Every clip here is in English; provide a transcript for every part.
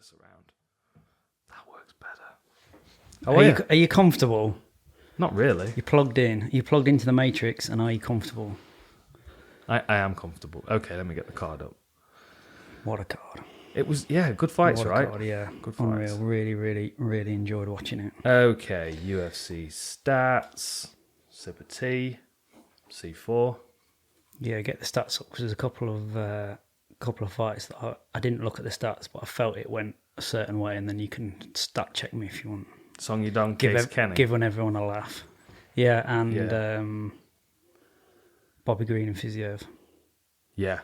this around. That works better. Are you comfortable? Not really. You're plugged in. You plugged into the Matrix, and are you comfortable? I am comfortable. Okay, let me get the card up. What a card. It was, good fights, What a right? card, yeah. Good fights. Unreal. Really, really, really enjoyed watching it. Okay, UFC stats. Sip of tea. C4. Yeah, get the stats up because there's a couple of fights that I didn't look at the stats, but I felt it went a certain way, and then you can stat check me if you want. Song Yadong, Case Kenny. Giving everyone a laugh. Yeah, and Bobby Green and Fiziev. Yeah.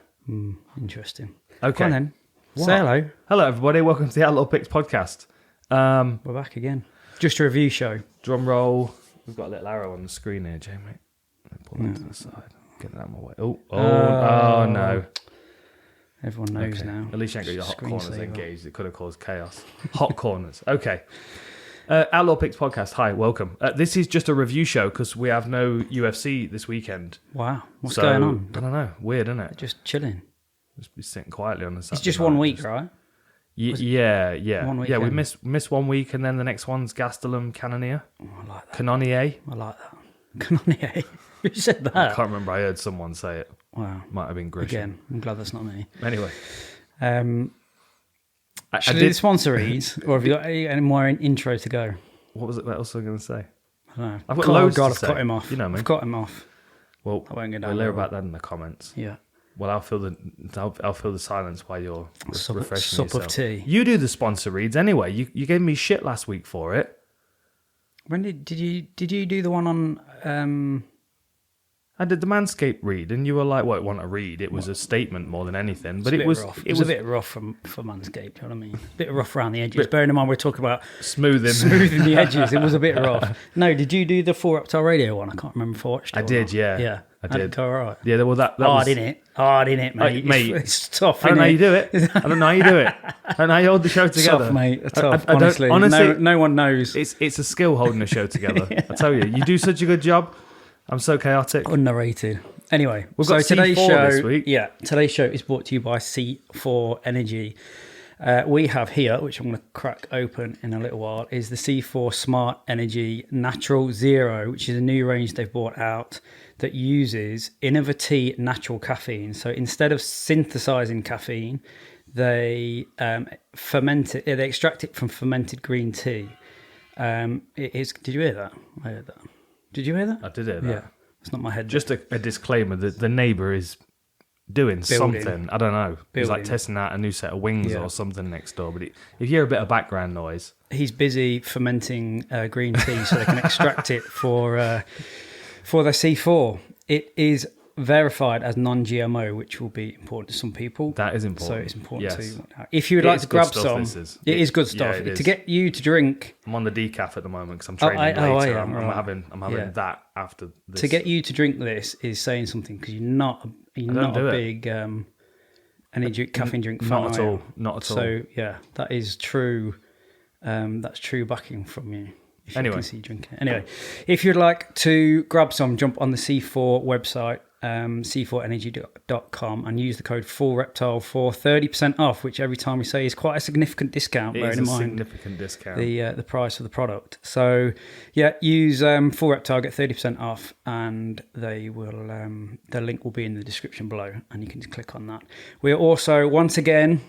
Interesting. Okay. Come on then. What? Say hello. Hello, everybody. Welcome to the Outlawed Picks podcast. We're back again. Just a review show. Drum roll. We've got a little arrow on the screen here, Jamie. Let me pull that to the side. Get that out of my way. Oh, no. Everyone knows now. At least you ain't got your hot corners Screensaver. engaged. It could have caused chaos. Hot corners. Okay. Outlaw Picks podcast. Hi, welcome. This is just a review show because we have no UFC this weekend. Wow. What's going on? I don't know. Weird, isn't it? Just chilling. Just be sitting quietly on the Saturday It's just night. 1 week, right? Yeah. 1 week. Yeah, we miss 1 week and then the next one's Gastelum Cannonier. Oh, I like that. Cannonier. I like that. Cannonier. Who said that? I can't remember. I heard someone say it. Wow. Might have been Grisham. Again, I'm glad that's not me. Anyway. Should I do the sponsor reads, or have you got any more intro to go? What was it else I was going to say? I don't know. I've got loads to I've say. cut him off. You know me. I've cut him off. Well, I won't go down we'll hear that about that in the comments. Yeah. Well, I'll fill the silence while you're refreshing sup yourself. of tea. You do the sponsor reads anyway. You gave me shit last week for it. When did you do the one on? I did the Manscaped read, and you were like, "Well, it wasn't a read; it was a statement more than anything." But It it was rough. It was a bit rough for Manscaped. You know what I mean? A bit rough around the edges. Bit- Bearing in mind we're talking about smoothing the edges. It was a bit rough. No, did you do the Full Reptile Radio one? I can't remember if I watched it. I or did, not. yeah. Yeah, I Did did. it go all right? Yeah, well, that was... Hard in it, mate. Mate, It's tough. I don't know how innit? you do it. I don't know how you do it. I don't know how you hold the show together. Tough, mate. Tough. I don't- honestly, no one knows. It's a skill holding a show together. I tell you, you do such a good job. I'm so chaotic. Underrated. Anyway, We've got today's C4 show. this week. Yeah, today's show is brought to you by C4 Energy. We have here, which I'm going to crack open in a little while, is the C4 Smart Energy Natural Zero, which is a new range they've brought out that uses innovative natural caffeine. So instead of synthesizing caffeine, they ferment it. They extract it from fermented green tea. It is. Did you hear that? I heard that. Did you hear that? I did hear that. Yeah, it's not my head. Just a disclaimer that the neighbour is doing something. I don't know. He's like testing out a new set of wings or something next door. But if you hear a bit of background noise... He's busy fermenting green tea so they can extract it for their C4. It is verified as non-GMO, which will be important to some people. That is important. So it's important Yes. to... If you would like to grab some... It is good Yeah, stuff. it is. To get you to drink... I'm on the decaf at the moment because I'm training later. I'm right. having that after this. To get you to drink this is saying something because you're not a big energy caffeine drink fan. Not at all. Not at all. So yeah, that is true. That's true backing from you. If you can see you drinking it. Anyway, if you'd like to grab some, jump on the C4 website, c4energy.com, and use the code FULLREPTILE for 30% off, which every time we say is quite a significant discount. It is a significant discount. The price of the product. So yeah, use Full Reptile, get 30% off, and they will. The link will be in the description below, and you can just click on that. We are also once again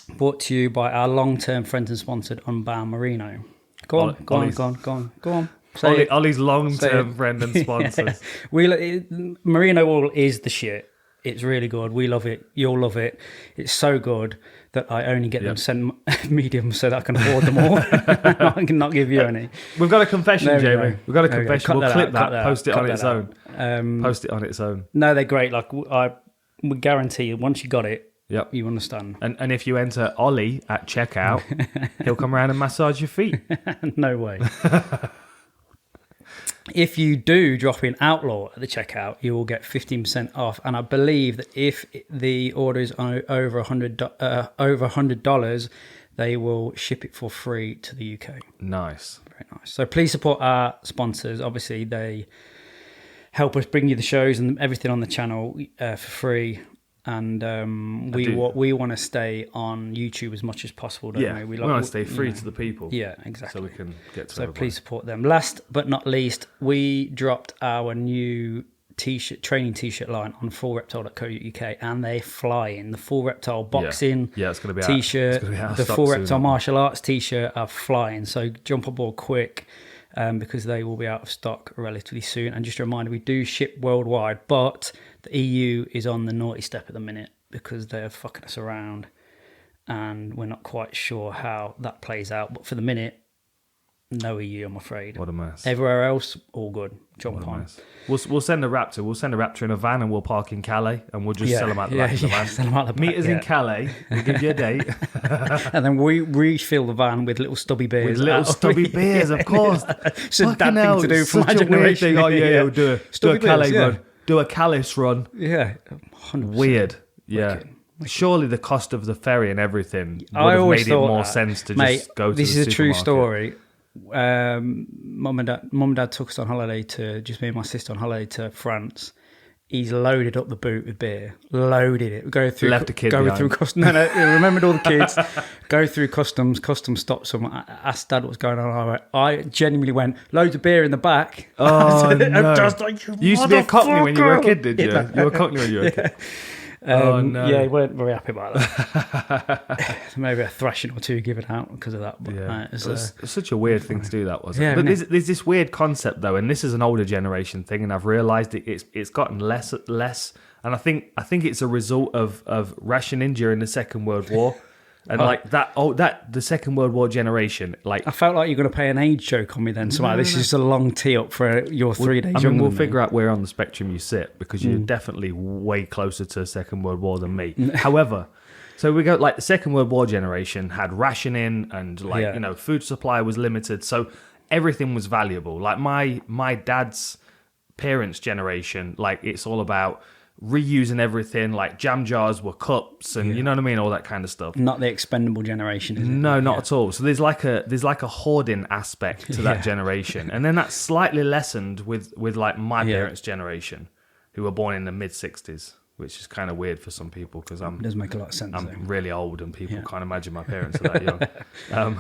brought to you by our long-term friends and sponsored Unbound Merino. Go on. Ollie's long-term friend and sponsors. Merino wool is the shit. It's really good. We love it. You'll love it. It's so good that I only get them sent medium so that I can afford them all. I can not give you any. We've got a confession, Jamie. We've got a confession. We'll clip that, post it on its own. Post it on its own. No, they're great. Like I would guarantee you, once you got it, yep, you understand. And if you enter Ollie at checkout, he'll come around and massage your feet. No way. If you do drop in Outlaw at the checkout, you will get 15% off. And I believe that if the order is over $100, they will ship it for free to the UK. Nice. Very nice. So please support our sponsors. Obviously, they help us bring you the shows and everything on the channel for free. and we want to stay on YouTube as much as possible, don't we? We want to stay free to the people. Yeah, exactly. So we can get to So everybody. please support them. Last but not least, we dropped our new training t-shirt line on fullreptile.co.uk, and they're flying. The Full Reptile boxing it's going to be t-shirt, the stock Full soon, Reptile martial arts t-shirt are flying. So jump aboard quick, because they will be out of stock relatively soon. And just a reminder, we do ship worldwide, but the EU is on the naughty step at the minute because they're fucking us around, and we're not quite sure how that plays out. But for the minute, no EU, I'm afraid. What a mess. Everywhere else, all good. Jump on. We'll send a Raptor. We'll send a Raptor in a van, and we'll park in Calais, and we'll just sell them out the back of the van. Sell them out the back, Meet us in Calais. We'll give you a date. And then we refill the van with little stubby beers. With little stubby beers, of course. It's a dad thing to do for my such a weird generation. thing. Oh yeah, we'll do a Calais beers, run. Do a Calais run. Yeah, 100%. Weird. Yeah. Surely the cost of the ferry and everything would I have always made it thought more that. sense to Mate, just go to this the is a true supermarket. story. Mum and dad took us on holiday to, just me and my sister on holiday to France. He's loaded up the boot with beer, loaded it. Go through, Left a kid go behind. through customs. No, he remembered all the kids. Go through customs. Customs stops him. I asked Dad what was going on. I genuinely went, loads of beer in the back. Oh no! Just like, You used to be a Cockney when you were a kid, did you? Yeah. You were a Cockney when you were a kid. Oh no! Yeah, he weren't very happy about that. Maybe a thrashing or two given out because of that. But It was such a weird thing to do, that wasn't Yeah, it? But wasn't there's this weird concept though, and this is an older generation thing, and I've realised it's gotten less, and I think it's a result of rationing during the Second World War, and the Second World War generation, like. I felt like you're going to play an age joke on me then. So this is just a long tee up for your 3 days. We'll figure out where on the spectrum you sit, because you're definitely way closer to Second World War than me. However, so we go like the Second World War generation had rationing, and food supply was limited, so everything was valuable. Like my dad's parents' generation, like it's all about reusing everything. Like jam jars were cups, and you know what I mean, all that kind of stuff. Not the expendable generation, is it? No, not at all. So there's like a hoarding aspect to that generation, and then that's slightly lessened with like my parents' generation, who were born in the mid '60s, which is kind of weird for some people because It does make a lot of sense. I'm really old, and people can't imagine my parents are that young.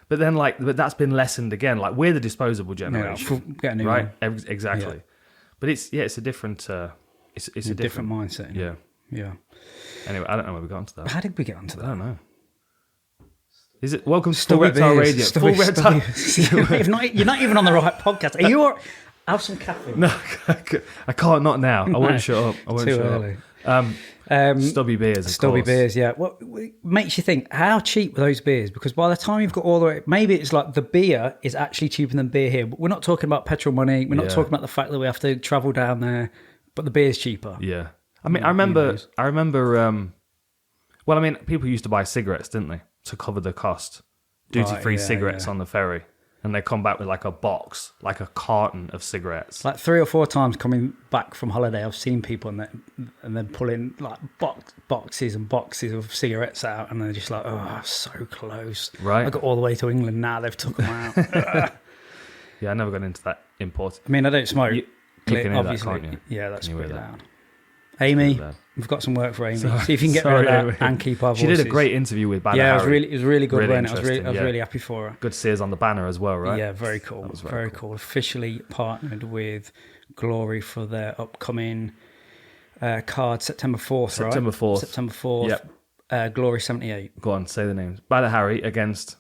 But then but that's been lessened again. Like we're the disposable generation, get a new right? one. Exactly. Yeah. But it's a different. It's a different mindset. Yeah. Anyway, I don't know where we got onto that. How did we get onto that? I don't know. Is it welcome to Full Reptile Radio? Full Reptile. You're not even on the right podcast. Are you? Have some caffeine. No, I can't. Not now. I won't shut up. I won't Too shut early. up. Stubby beers. Stubby beers, yeah. What makes you think, how cheap were those beers? Because by the time you've got all the way, maybe it's like the beer is actually cheaper than beer here. But we're not talking about petrol money. We're not talking about the fact that we have to travel down there. But the beer's cheaper. Yeah. I mean, I remember. Well, I mean, people used to buy cigarettes, didn't they, to cover the cost? Duty-free cigarettes on the ferry. And they come back with like a box, like a carton of cigarettes. Like 3 or 4 times coming back from holiday, I've seen people and then pulling like boxes and boxes of cigarettes out, and they're just like, oh, so close. Right. I got all the way to England, now they've took them out. Yeah, I never got into that import. I mean, I don't smoke. You can hear that, obviously. can't you? Yeah, that's Can you pretty hear that? loud. Amy, loud. we've got some work for Amy. See if you can get rid of that and keep our She voices. did a great interview with Banner. Yeah, Harry. it was really good. Really Wasn't it? I was interesting, really happy for her. Good to see us on the banner as well, right? Yeah, very cool. That was Very cool. Officially partnered with Glory for their upcoming card, September 4th, September right? 4th. September 4th. Yep. Glory 78. Go on, say the names. Banner Harry against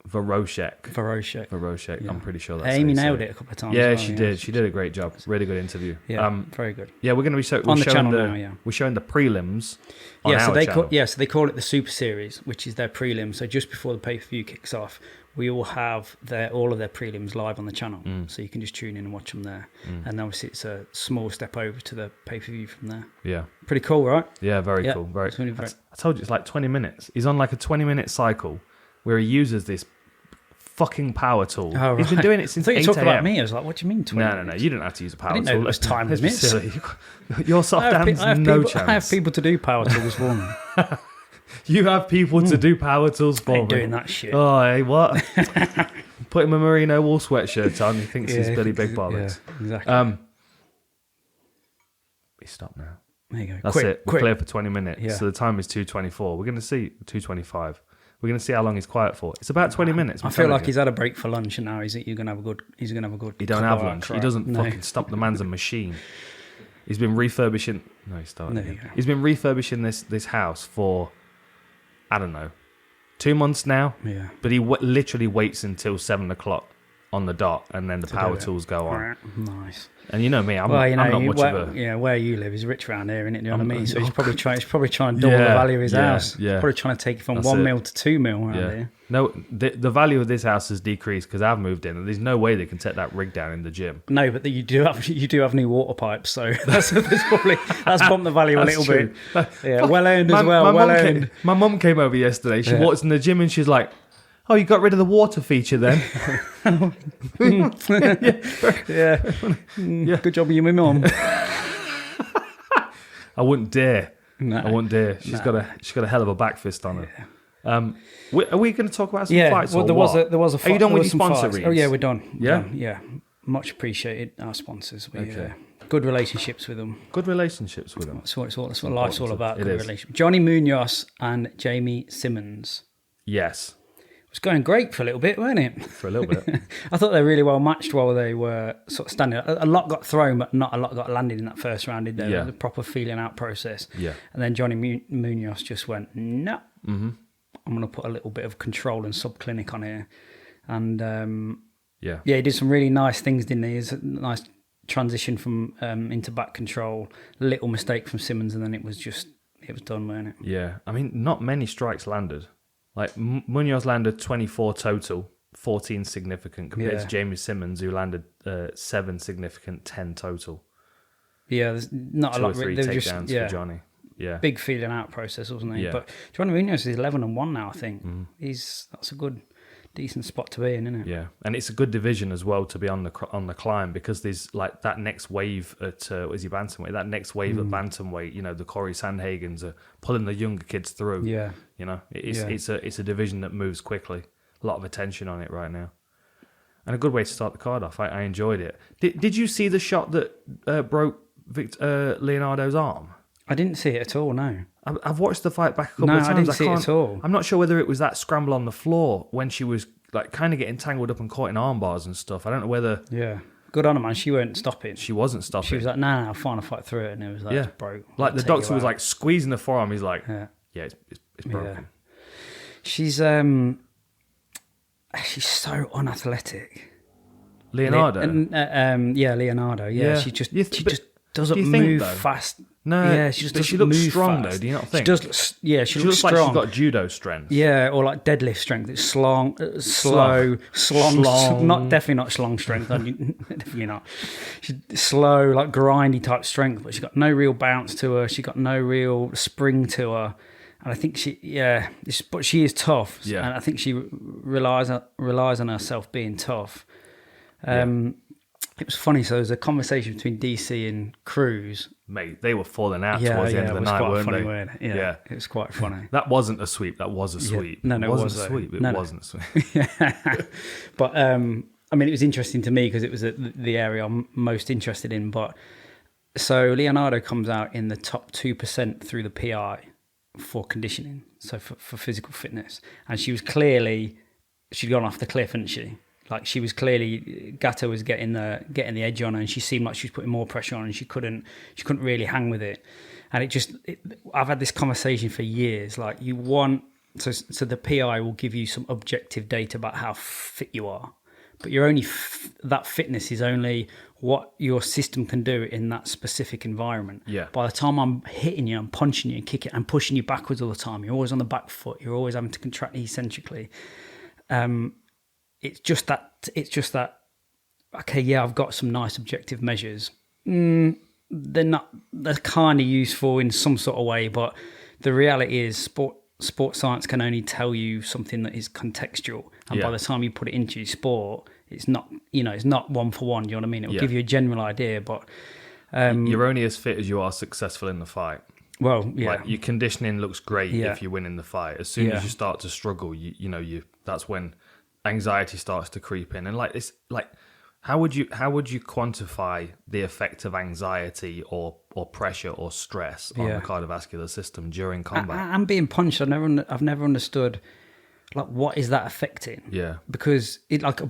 Varoshek. Varoshek. I'm pretty sure that's Amy how you nailed say it a couple of times. Yeah, as well, she did. She did a great job. Really good interview. Yeah, very good. Yeah, we're going to be on the showing channel now. Yeah. We're showing the prelims. On So our they channel. so they call it the Super Series, which is their prelim. So just before the pay-per-view kicks off, we will have all of their prelims live on the channel, so you can just tune in and watch them there. And obviously, it's a small step over to the pay-per-view from there. Yeah. Pretty cool, right? Yeah, very cool. Very. It's really I told you it's like 20 minutes. He's on like a 20-minute cycle where he uses this fucking power tool. Oh, He's been doing it since 8 I thought you talked about a.m. me. I was like, what do you mean 20 No. You didn't have to use a power didn't tool. know it was time Let's be limits. silly. Your soft hands, chance. I have people to do power tools for me. You have people to do power tools for I ain't me. doing that shit. Oh, hey, what? Put him a merino wool sweatshirt on. He thinks he's Billy Big Bollocks. Yeah, exactly. We stop now. There you go. That's it. We're clear for 20 minutes. Yeah. So the time is 2:24. We're going to see 2:25. We're going to see how long he's quiet for. It's about 20 minutes. I feel like he's had a break for lunch, and now he's going to have a good. He's going to have a good. He don't have lunch. He doesn't fucking stop. The man's a machine. He's been refurbishing. No, he started. He's been refurbishing this house for, I don't know, 2 months now. Yeah. But he literally waits until 7 o'clock on the dot, and then the power tools go on. Nice. And you know me, I'm not much of a... Yeah, where you live is rich around here, isn't it? You know what I mean? So he's probably trying to double the value of his house. Yeah. He's probably trying to take it from 1 mil to 2 mil around here. No, the value of this house has decreased because I've moved in, and there's no way they can take that rig down in the gym. No, but you do have new water pipes, so that's bumped the value a little bit. Yeah, well earned as well. My mum came over yesterday. She walked in the gym and she's like, "Oh, you got rid of the water feature then?" Yeah. Good job of you, my mum. I wouldn't dare. No. I wouldn't dare. She's got a hell of a back fist on her. Yeah. Are we going to talk about some fights? Well, there was a fight. Are you done with your sponsor reads? Oh yeah, we're done. Yeah? Yeah. Much appreciated, our sponsors. Good relationships with them. Good relationships with them. That's what life's all about. Good relationship. Johnny Munoz and Jamie Simmons. Yes. It was going great for a little bit, weren't it? For a little bit. I thought they were really well matched while they were sort of standing. A lot got thrown, but not a lot got landed in that first round, did there? Yeah. The proper feeling out process. Yeah. And then Johnny Munoz just went, no. Mm-hmm. I'm going to put a little bit of control and subclinic on here. And he did some really nice things, didn't he? It's a nice transition from into back control. Little mistake from Simmons, and then it was done, weren't it? Yeah. I mean, not many strikes landed. Like, Munoz landed 24 total, 14 significant, compared to Jamie Simmons, who landed 7 significant, 10 total. Yeah, there's not a lot. 2 or 3 takedowns for Johnny. Yeah, big feeling out process, wasn't he? Yeah. But Johnny Munoz is 11-1 now, I think. That's a good, decent spot to be in, isn't it? Yeah, and it's a good division as well to be on the climb, because there's like that next wave at bantamweight. That next wave at bantamweight, you know, the Corey Sandhagens are pulling the younger kids through. Yeah, you know, it's a division that moves quickly. A lot of attention on it right now, and a good way to start the card off. I enjoyed it. Did you see the shot that broke Leonardo's arm? I didn't see it at all, no. I've watched the fight back a couple of times. I didn't see it at all. I'm not sure whether it was that scramble on the floor when she was like kind of getting tangled up and caught in arm bars and stuff. I don't know whether... Yeah. Good on her, man. She weren't stopping. She wasn't stopping. She was like, no, I'll find a fight through it. And it was like, it's broke. Like the doctor was like squeezing the forearm. He's like, it's broken. Yeah. She's so unathletic. Leonardo? Leonardo. Yeah. She just doesn't move fast. No, yeah, she just doesn't she looks move strong fast. though. Do you not think? She does. Yeah, she looks like strong. she's got judo strength. Yeah, or like deadlift strength. It's slow, definitely not schlong strength. Definitely not. She's slow, like grindy type strength, but she's got no real bounce to her. She's got no real spring to her. And I think but she is tough. Yeah. And I think she relies on herself being tough. It was funny. So there was a conversation between DC and Cruz. Mate, they were falling out towards the end of the night, weren't they? Weren't it? Yeah, it was quite funny. That wasn't a sweep. That was a sweep. No, it wasn't a sweep. It wasn't a sweep. But I mean, it was interesting to me because it was the area I'm most interested in. But so Leonardo comes out in the top 2% through the PI for conditioning, so for physical fitness, and she'd gone off the cliff, hadn't she? Like she was clearly, Gatto was getting the edge on her, and she seemed like she was putting more pressure on, and she couldn't really hang with it. And I've had this conversation for years. Like so the PI will give you some objective data about how fit you are, but you're only that fitness is only what your system can do in that specific environment. Yeah. By the time I'm hitting you, I'm punching you and kicking and pushing you backwards all the time. You're always on the back foot. You're always having to contract eccentrically. It's just that. Okay, yeah, I've got some nice objective measures. They're kind of useful in some sort of way, but the reality is, sports science can only tell you something that is contextual, and by the time you put it into your sport, it's not one for one. You know what I mean? It will give you a general idea, but you're only as fit as you are successful in the fight. Well, yeah, like your conditioning looks great if you win in the fight. As soon as you start to struggle, that's when anxiety starts to creep in. And How would you quantify the effect of anxiety or pressure or stress on the cardiovascular system during combat? I'm being punched. I've never understood like what is that affecting? Yeah, because it like.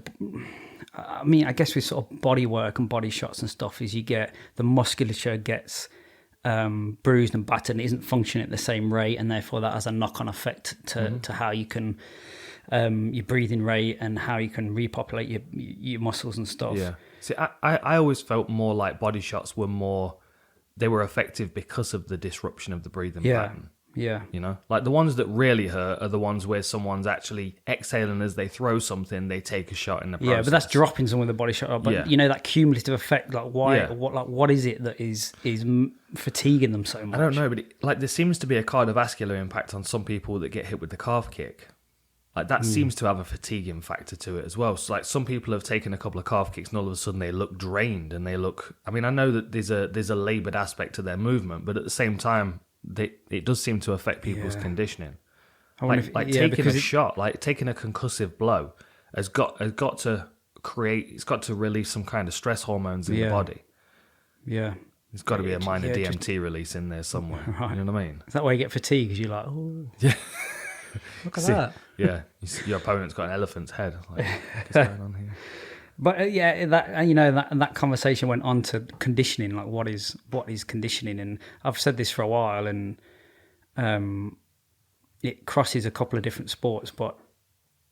I mean, I guess with sort of body work and body shots and stuff, is you get the musculature gets bruised and battered and it isn't functioning at the same rate, and therefore that has a knock-on effect to how you can your breathing rate and how you can repopulate your muscles and stuff. Yeah. See, I always felt more like body shots were effective because of the disruption of the breathing pattern. Yeah. You know, like the ones that really hurt are the ones where someone's actually exhaling as they throw something, they take a shot in the process. Yeah, but that's dropping someone with a body shot. But you know, that cumulative effect, like why, what is it that is fatiguing them so much? I don't know, but there seems to be a cardiovascular impact on some people that get hit with the calf kick. Like that seems to have a fatiguing factor to it as well. So like some people have taken a couple of calf kicks and all of a sudden they look drained and they look. I mean, I know that there's a laboured aspect to their movement, but at the same time, it does seem to affect people's conditioning. Taking a shot, like taking a concussive blow, has got to release some kind of stress hormones in the body. Yeah. There's got to be a minor DMT release in there somewhere. Right. You know what I mean? Is that why you get fatigued? Because you're like, oh, yeah. Look at that. Yeah, your opponent's got an elephant's head. Like, what's going on here? But that conversation went on to conditioning. Like, what is conditioning? And I've said this for a while, and it crosses a couple of different sports, but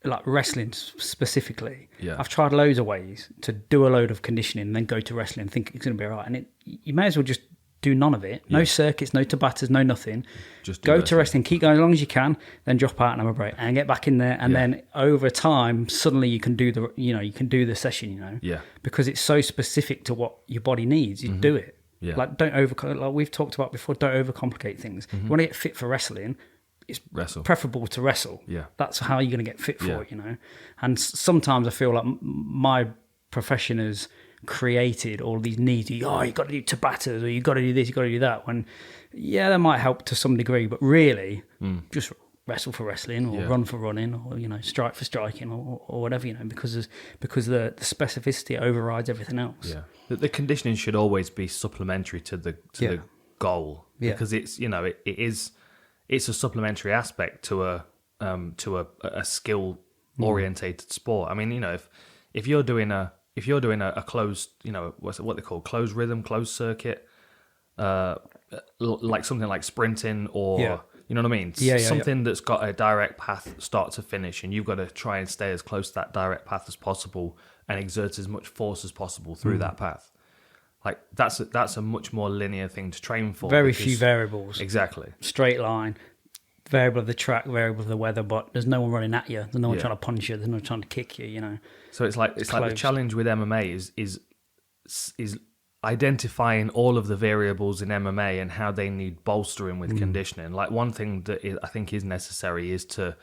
like wrestling specifically. Yeah. I've tried loads of ways to do a load of conditioning, and then go to wrestling and think it's going to be all right. And you may as well just do none of it. No circuits, no Tabatas, no nothing. Just go to wrestling, keep going as long as you can, then drop out and have a break and get back in there. And then over time, suddenly you can do the session, Yeah. because it's so specific to what your body needs. You do it. Yeah. Like like we've talked about before, don't overcomplicate things. You want to get fit for wrestling, it's preferable to wrestle. Yeah. That's how you're going to get fit for it, And sometimes I feel like my profession has created all these needs. You got to do Tabatas, or you got to do this, you got to do that. When that might help to some degree, but really just wrestle for wrestling, or run for running, or strike for striking, or whatever, because the specificity overrides everything else. Yeah, the conditioning should always be supplementary to the goal, because it's it's a supplementary aspect to a skill orientated sport. I mean, if you're doing a closed, what they call closed rhythm, closed circuit, like something like sprinting, or you know what I mean? Something that's got a direct path start to finish, and you've got to try and stay as close to that direct path as possible and exert as much force as possible through that path. Like that's a much more linear thing to train for. Very few variables. Exactly. Straight line. Variable of the track, variable of the weather, but there's no one running at you. There's no one trying to punch you. There's no one trying to kick you. So it's like the challenge with MMA is identifying all of the variables in MMA and how they need bolstering with conditioning. Like one thing that I think is necessary is to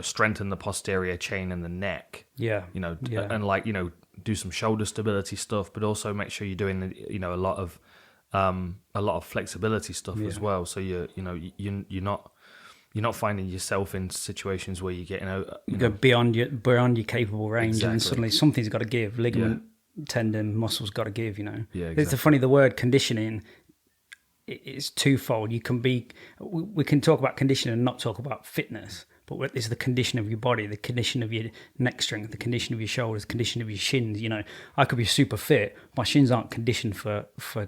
strengthen the posterior chain and the neck. And do some shoulder stability stuff, but also make sure you're doing a lot of flexibility stuff as well. So you're not finding yourself in situations where you're getting go beyond your capable range, and suddenly something's got to give. Ligament, tendon, muscles got to give. Yeah, exactly. It's funny. The word conditioning, it's twofold. We can talk about conditioning and not talk about fitness. But what is the condition of your body, the condition of your neck strength, the condition of your shoulders, the condition of your shins? I could be super fit. My shins aren't conditioned for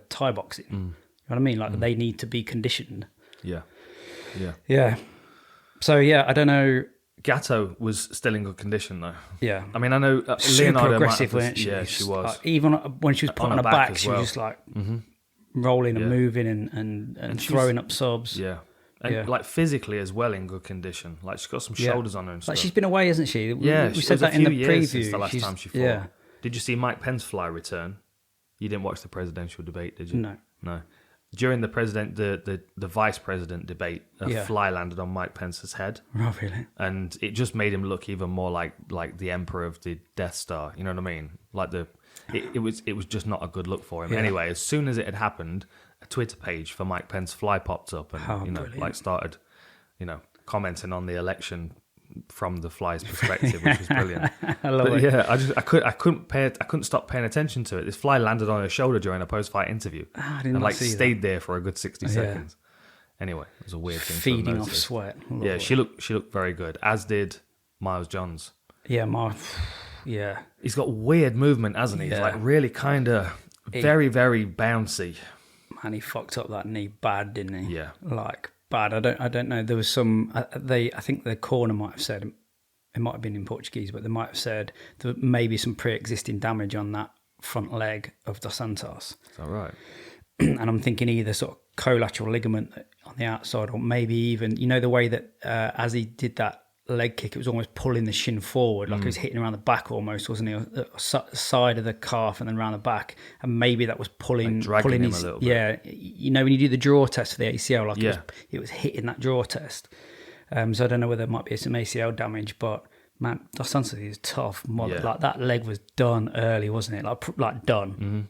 Thai boxing. You know what I mean? Like they need to be conditioned. Yeah. So I don't know. Gatto was still in good condition though. Yeah. I mean, I know super Leonardo aggressive, wasn't she? Yeah, she was. Even when she was put on her back, she was just like rolling and moving and throwing up subs. Yeah. And like physically as well in good condition. Like she's got some shoulders on her and stuff. Like she's been away, hasn't she? Yeah, we said that in the preview. Since the last time she fought. Yeah. Did you see Mike Pence fly return? You didn't watch the presidential debate, did you? No. During the vice president debate, a fly landed on Mike Pence's head. Oh, really? And it just made him look even more like the emperor of the Death Star. You know what I mean? Like it was just not a good look for him. Yeah. Anyway, as soon as it had happened, a Twitter page for Mike Pence fly popped up, and started commenting on the election from the fly's perspective, which was brilliant. I love it. Yeah, I couldn't stop paying attention to it. This fly landed on her shoulder during a post-fight interview, I didn't see stayed there for a good 60 seconds. Anyway, it was a weird thing. Feeding off sweat. Yeah, she looked very good, as did Miles Johns. Yeah, yeah. He's got weird movement, hasn't he? He's like really kind of very, very bouncy. Man, he fucked up that knee bad, didn't he? Yeah. Like, bad. I don't know. There was some, I think the corner might have said, it might have been in Portuguese, but they might have said there may be some pre-existing damage on that front leg of Dos Santos. Is that right? And I'm thinking either sort of collateral ligament on the outside, or maybe even, you know, the way that as he did that leg kick, it was almost pulling the shin forward, like it was hitting around the back almost, wasn't it? Side of the calf and then around the back, and maybe that was pulling dragging him a little bit. Yeah, you know, when you do the draw test for the ACL, like it was hitting that draw test. So I don't know whether there might be some ACL damage, but man, Dos Santos is tough. Like that leg was done early, wasn't it? Like done.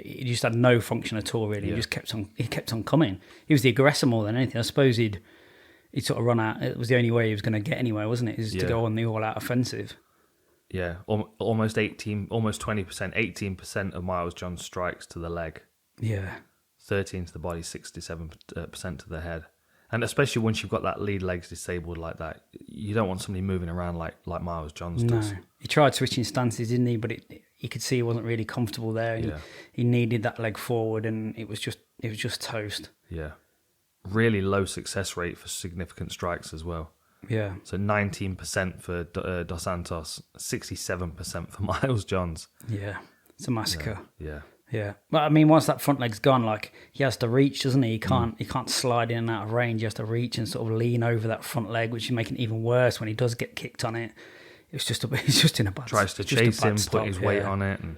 He just had no function at all, really. He just kept on coming. He was the aggressor more than anything. I suppose he'd sort of run out. It was the only way he was going to get anywhere, wasn't it? Is to go on the all-out offensive. Yeah, almost 20%, 18% of Miles Johns' strikes to the leg. Yeah. 13 to the body, 67% to the head. And especially once you've got that lead legs disabled like that, you don't want somebody moving around like Miles Johns does. No. He tried switching stances, didn't he? But you could see he wasn't really comfortable there. He needed that leg forward, and it was just toast. Yeah. Really low success rate for significant strikes as well. Yeah. So 19% for Dos Santos, 67% for Miles Johns. Yeah. It's a massacre. Yeah. Yeah. But I mean, once that front leg's gone, like, he has to reach, doesn't he? He can't slide in and out of range. He has to reach and sort of lean over that front leg, which is making it even worse when he does get kicked on it. He's just in a bad Tries to chase him, put his weight on it, and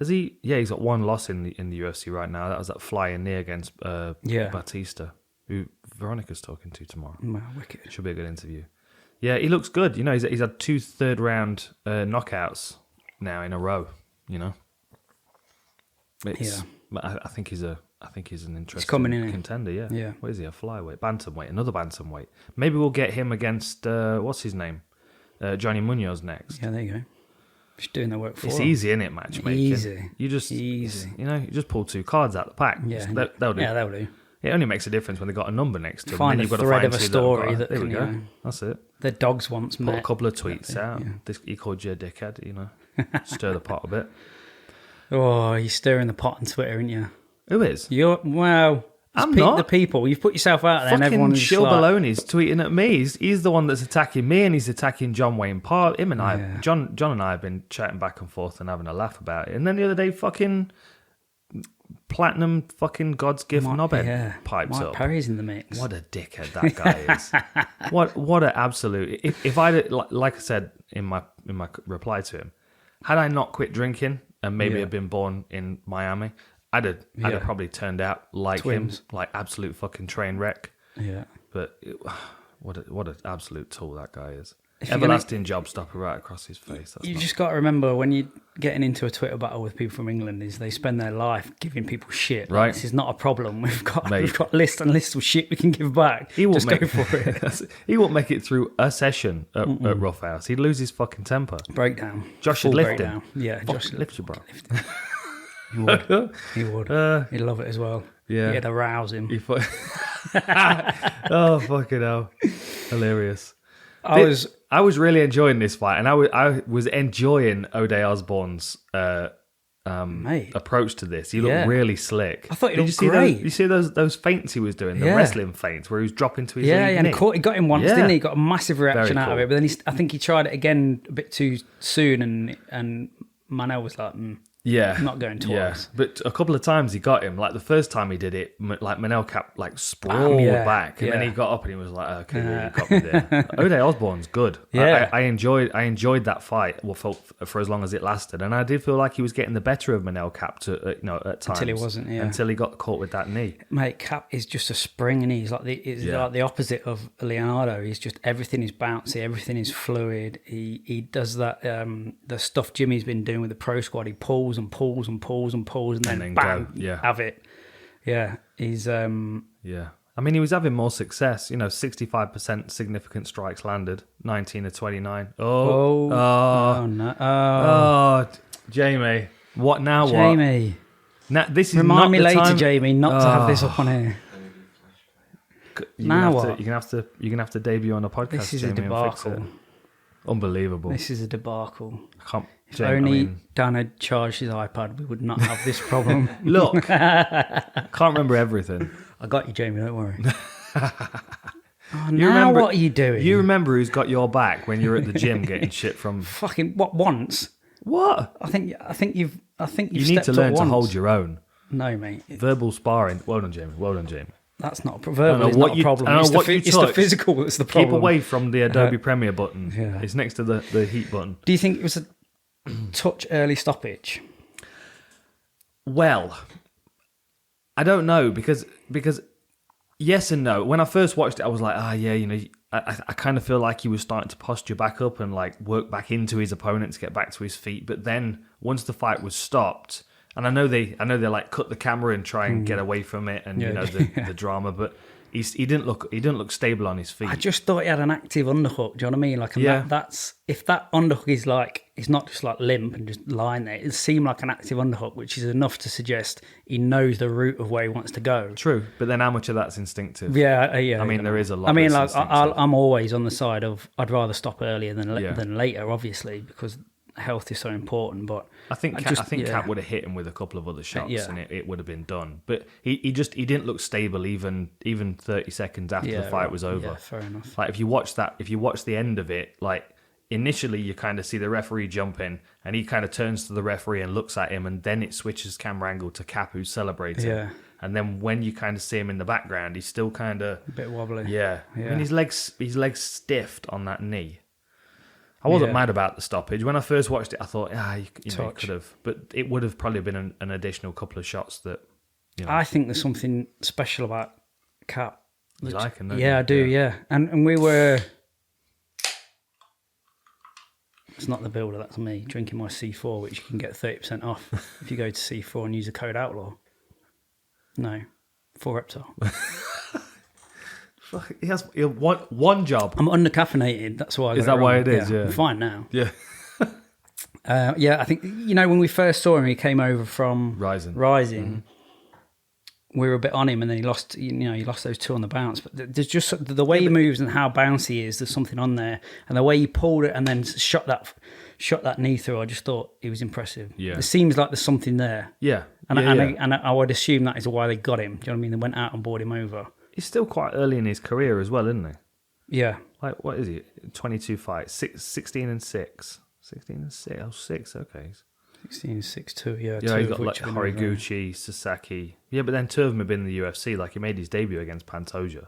he's got one loss in the UFC right now. That was that flying knee against Batista, who Veronica's talking to tomorrow. Wow, wicked. Should be a good interview. Yeah, he looks good. You know, he's had 2 third-round knockouts now in a row. You know, I think he's an interesting contender. Yeah. What is he? A flyweight, bantamweight, another bantamweight. Maybe we'll get him against what's his name, Johnny Munoz next. Yeah, there you go. Just doing the work for It's him. easy, isn't it, matchmaking? Easy. You just easy. You know, you just pull 2 cards out the pack. Yeah, that'll do. Yeah, that'll do. It only makes a difference when they've got a number next to them. Find then a you've got to thread find of a two story that that there we can, go. you know, That's it. The dogs once Put met. a couple of tweets out. Yeah. He called you a dickhead, you know. Stir the pot a bit. Oh, you're stirring the pot on Twitter, aren't you? Who is? I'm not. The people. You've put yourself out there, and everyone's Shill like, Baloney's tweeting at me. He's the one that's attacking me, and he's attacking John Wayne Parr. Him and I, John and I have been chatting back and forth and having a laugh about it. And then the other day, fucking platinum fucking God's gift knobhead pipes Mike up. Perry's in the mix. What a dickhead that guy is. What an absolute. If I'd, like I said in my reply to him, had I not quit drinking and maybe had been born in Miami, I'd have probably turned out like Twins. him, like absolute fucking train wreck. Yeah. But what an absolute tool that guy is. Everlasting job stopper right across his face. You just got to remember when you're getting into a Twitter battle with people from England, is they spend their life giving people shit. Like, right. This is not a problem. We've got lists and lists of shit we can give back. Go for it. He won't make it through a session at Rough House. He'd lose his fucking temper. Breakdown. Josh would lift him. Yeah, Josh lift you, bro. He would. He would. He'd love it as well. Yeah. He'd arouse him. Oh, fucking hell. Hilarious. I was really enjoying this fight, and I was enjoying O'Day Osbourne's approach to this. He looked really slick. I thought he looked great. You see those feints he was doing, the wrestling feints, where he was dropping to his and he got him once, didn't he? He got a massive reaction out of it, but then I think he tried it again a bit too soon, and Manuel was like, not going twice. Yeah, but a couple of times he got him. Like the first time he did it, like Manel Cap like sprawled back, and then he got up and he was like, "Okay, you got me there." O'Day Osbourne's good. Yeah, I enjoyed that fight. Well, for as long as it lasted, and I did feel like he was getting the better of Manel Cap at times until he wasn't. Yeah, until he got caught with that knee. Mate, Cap is just a spring, and he's like the opposite of Leonardo. He's just everything is bouncy, everything is fluid. He does that the stuff Jimmy's been doing with the pro squad. He pulls and pulls and pulls and pulls and then bang, go. have it. Yeah, he's I mean, he was having more success. 65% significant strikes landed, 19 of 29. Oh no! Oh, Jamie, what now? Jamie, now this is remind not me the later, time. Jamie, not to have this up on here. Now what? You're gonna have to debut on a podcast. This is Jamie, a debacle. Unbelievable. This is a debacle. I can't. If only Dan had charged his iPad, we would not have this problem. Look, can't remember everything. I got you, Jamie. Don't worry. Remember, what are you doing? You remember who's got your back when you're at the gym getting shit from fucking what once? What? I think you've. You need to learn to hold your own. No, mate. Verbal sparring. Well done, Jamie. Well done, Jamie. That's not verbal. It's not a problem. It's the physical that's the problem. Keep away from the Adobe Premiere button. Yeah. It's next to the heat button. Do you think it was a touch early stoppage? Well, I don't know because yes and no. When I first watched it, I was like, I kind of feel like he was starting to posture back up and like work back into his opponent to get back to his feet. But then once the fight was stopped, and I know they like cut the camera and try and get away from it and the drama, but he didn't look stable on his feet. I just thought he had an active underhook. Do you know what I mean? Like, that's if that underhook is like, it's not just like limp and just lying there. It seemed like an active underhook, which is enough to suggest he knows the route of where he wants to go. True, but then how much of that's instinctive? Yeah. I mean, there is a lot. I mean, like I'm always on the side of I'd rather stop earlier than later, obviously, because health is so important. But I think Kape would have hit him with a couple of other shots and it would have been done. But he didn't look stable even 30 seconds after the fight was over. Yeah, fair enough. Like if you watch the end of it, like initially you kind of see the referee jump in and he kind of turns to the referee and looks at him, and then it switches camera angle to Kape who's celebrating. Yeah. And then when you kind of see him in the background, he's still kind of a bit wobbly. Yeah. I mean, his legs stiffed on that knee. I wasn't mad about the stoppage. When I first watched it, I thought, you could have. But it would have probably been an additional couple of shots that, I think there's something special about Kape. You like him, don't you? I do, yeah. And we were... It's not the builder, that's me, drinking my C4, which you can get 30% off if you go to C4 and use the code Outlaw. No, for Reptile. He has one job. I'm undercaffeinated. That's why. Is that why it is? Yeah. I'm fine now. Yeah. I think when we first saw him, he came over from Rising. Mm-hmm. We were a bit on him, and then he lost. He lost those two on the bounce. But there's just the way he moves and how bouncy he is. There's something on there, and the way he pulled it and then shot that knee through. I just thought it was impressive. Yeah. It seems like there's something there. Yeah. And I would assume that is why they got him. Do you know what I mean? They went out and bought him over. He's still quite early in his career as well, isn't he? Yeah. Like, what is he? 22 fights, 16 and 6. 16 and 6. Oh, 6, okay. 16 and 6 too, yeah. Yeah, he's got like Horiguchi, Sasaki. Yeah, but then two of them have been in the UFC. Like, he made his debut against Pantoja.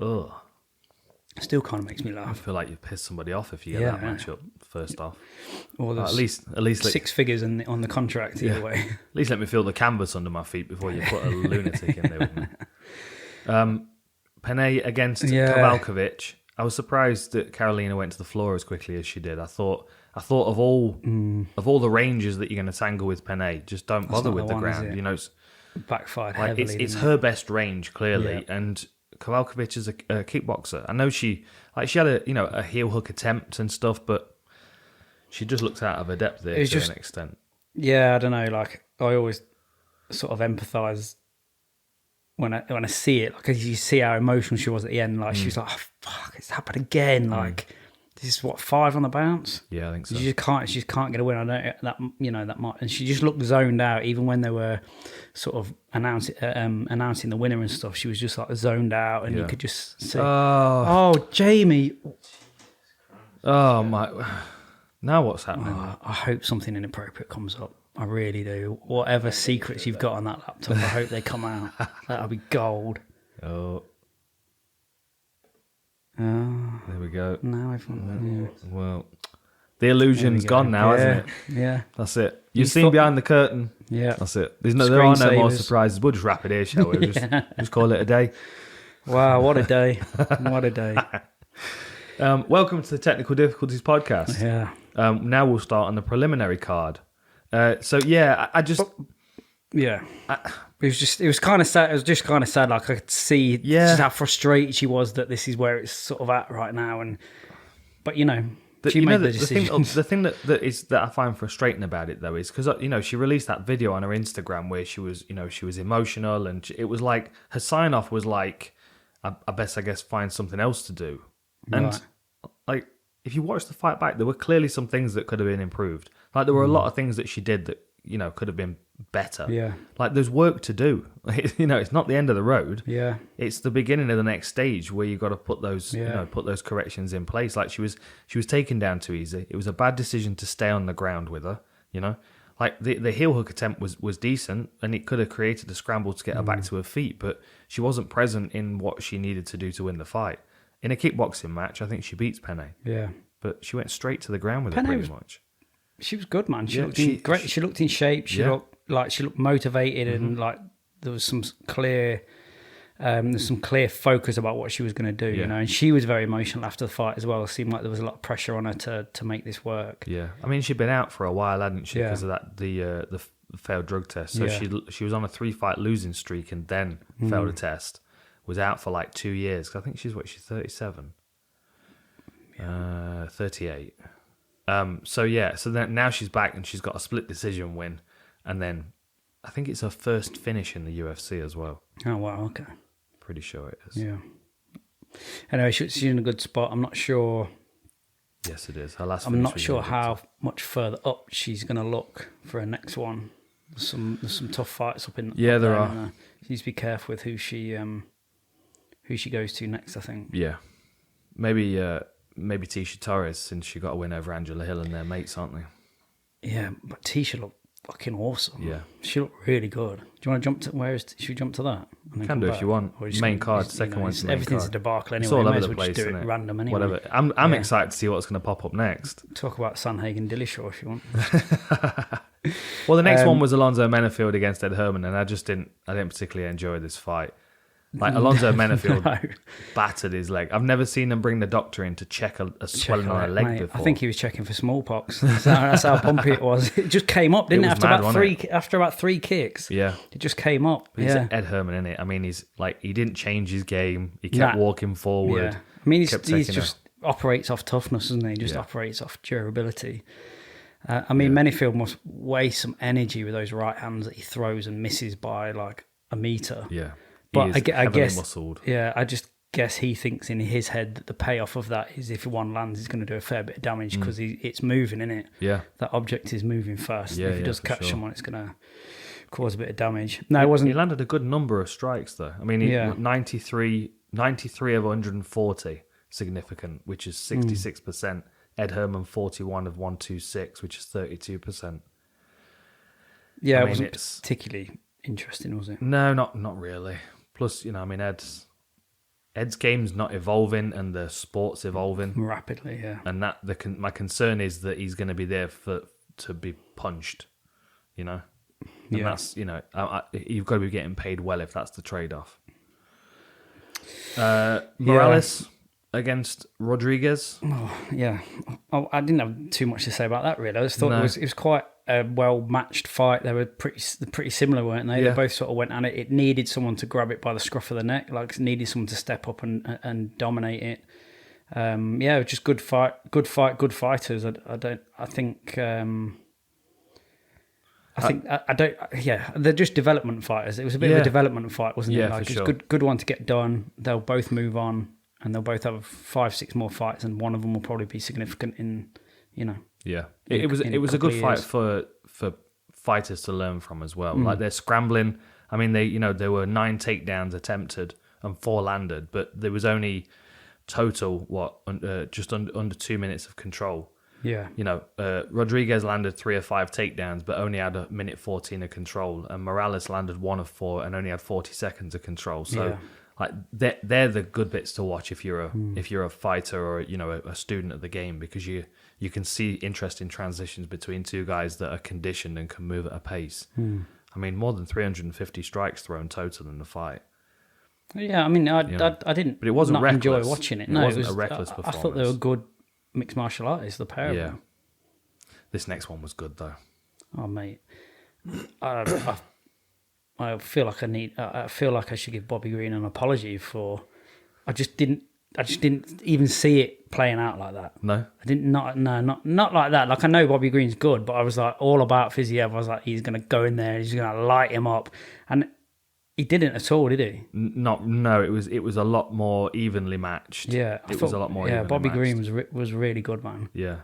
Ugh. Still kind of makes me laugh. I feel like you've pissed somebody off if you get that matchup first off. Or at least six figures on the contract either way. At least let me feel the canvas under my feet before you put a lunatic in there with me. Penne against Kowalkiewicz. I was surprised that Carolina went to the floor as quickly as she did. I thought of all the ranges that you're going to tangle with Penne, just don't bother with the ground. It's backfired like heavily. It's her best range clearly, and Kowalkiewicz is a kickboxer. I know she had a heel hook attempt and stuff, but she just looks out of her depth there to an extent. Yeah, I don't know. Like, I always sort of empathise when I see it. Like, you see how emotional she was at the end. Like, she was like, oh, "Fuck, it's happened again!" Like, this is what 5 on the bounce. Yeah, I think so. She just can't get a win. I don't that much, and she just looked zoned out. Even when they were sort of announcing the winner and stuff, she was just like zoned out, and you could just see. Oh, Jamie. Oh my. Now what's happening? I hope something inappropriate comes up. I really do. Whatever secrets you've got on that laptop, I hope they come out. That'll be gold. Oh. There we go. Now everyone. Well, the illusion's gone now, hasn't it? Yeah. That's it. You've seen behind the curtain. Yeah. That's it. There are no more surprises. We'll just wrap it here, shall we? Just call it a day. Wow, what a day. What a day. Welcome to the Technical Difficulties podcast. Yeah. Now we'll start on the preliminary card. I just... Yeah. It was kind of sad. It was just kind of sad. Like I could see just how frustrated she was that this is where it's sort of at right now. But she made the decision. The thing that I find frustrating about it though is because she released that video on her Instagram where she was emotional, and it was like her sign off was like, I guess find something else to do. And like if you watch the fight back, there were clearly some things that could have been improved. Like there were a lot of things that she did that could have been better. Yeah. Like there's work to do. It's not the end of the road. Yeah. It's the beginning of the next stage where you got to put those put those corrections in place. Like she was taken down too easy. It was a bad decision to stay on the ground with her. Like the heel hook attempt was decent, and it could have created a scramble to get her back to her feet, but she wasn't present in what she needed to do to win the fight. In a kickboxing match, I think she beats Penne. Yeah. But she went straight to the ground with it pretty much. She was good, man. She looked great. She looked in shape. She looked motivated, and like there was some clear focus about what she was going to do. And she was very emotional after the fight as well. It seemed like there was a lot of pressure on her to make this work. Yeah, I mean she'd been out for a while, hadn't she? Because of that the failed drug test. So she was on a 3-fight losing streak and then failed a test. Was out for like 2 years. I think she's 37, 38. So then now she's back and she's got a split decision win, and then I think it's her first finish in the UFC as well. Oh wow, okay. Pretty sure it is. Yeah. Anyway, she's in a good spot. I'm not sure. Yes, it is. Her last. I'm not sure how much further up she's going to look for her next one. There's some tough fights up in. Yeah, up there there, are. She needs to be careful with who she goes to next, I think. Yeah, maybe Tisha Torres, since she got a win over Angela Hill, and they're mates, aren't they? Yeah, but Tisha looked fucking awesome. Yeah, she looked really good. Do you want to jump to? Should we jump to that? Can do if you want. Main card, second one. Everything's a debacle anyway. It's all over the place, do isn't it it? random anyway. Whatever. I'm excited to see what's going to pop up next. Talk about Sanhagen Dillashaw if you want. Well, the next one was Alonzo Menifield against Ed Herman, and I didn't particularly enjoy this fight. Like Alonzo Menifield battered his leg. I've never seen him bring the doctor in to check a swelling on a leg before. I think he was checking for smallpox. That's how pumpy it was. It just came up, didn't it? After about three kicks. Yeah, it just came up. He's Ed Herman, innit? I mean, he's like he didn't change his game. He kept walking forward. Yeah. I mean, he's just operates off toughness, doesn't he? He just operates off durability. Menifield must waste some energy with those right hands that he throws and misses by like a meter. Yeah. But I guess, muscled. I just guess he thinks in his head that the payoff of that is if one lands, he's going to do a fair bit of damage because it's moving, isn't it? Yeah. That object is moving fast. Yeah, if he does catch someone, it's going to cause a bit of damage. No, it wasn't. He landed a good number of strikes, though. I mean, 93 of 140, significant, which is 66%. Ed Herman, 41 of 126, which is 32%. Yeah, it wasn't particularly interesting, was it? No, not really. Plus, Ed's game's not evolving and the sport's evolving rapidly. Yeah, and my concern is that he's going to be there to be punched, and that's you've got to be getting paid well if that's the trade-off. Moraeles against Rodriguez. Oh, yeah, I didn't have too much to say about that really. I just thought it was quite a well-matched fight. They were pretty similar, weren't they? Yeah. They both sort of went at it. It needed someone to grab it by the scruff of the neck, like it needed someone to step up and dominate it. Just good fighters. They're just development fighters. It was a bit of a development fight, wasn't it? Like, it's good one to get done. They'll both move on, and they'll both have 5-6 more fights, and one of them will probably be significant in. Yeah, it was a good fight for fighters to learn from as well. Like they're scrambling. I mean, there were 9 takedowns attempted and 4 landed, but there was only total just under 2 minutes of control. Yeah, Rodriguez landed 3 of 5 takedowns, but only had a minute 14 of control, and Moraeles landed 1 of 4 and only had 40 seconds of control. So. Like they're the good bits to watch if you're a fighter or a student of the game, because you can see interesting transitions between two guys that are conditioned and can move at a pace. I mean, more than 350 strikes thrown total in the fight. Yeah, I mean, I didn't, but it wasn't not reckless. enjoy watching it. It wasn't a reckless performance. I thought they were good mixed martial artists, the pair of them. This next one was good though. Oh mate, I feel like I should give Bobby Green an apology for. I just didn't even see it playing out like that. No, I didn't. Not like that. Like I know Bobby Green's good, but I was like all about Fiziev. I was like, he's going to go in there, he's going to light him up, and he didn't at all, did he? No. It was a lot more evenly matched. Yeah, it was a lot more. Yeah, evenly Bobby matched. Green was really good, man. Yeah.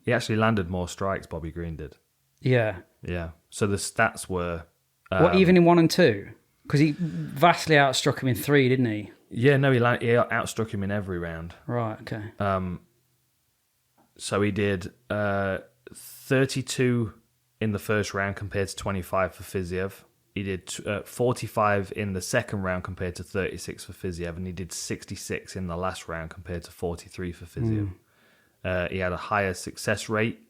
He actually landed more strikes. Bobby Green did. Yeah. Yeah. So the stats were. What, even in 1 and 2? Because he vastly outstruck him in 3, didn't he? Yeah, no, he outstruck him in every round. Right, okay. So he did 32 in the first round compared to 25 for Fiziev. He did 45 in the second round compared to 36 for Fiziev, and he did 66 in the last round compared to 43 for Fiziev. He had a higher success rate,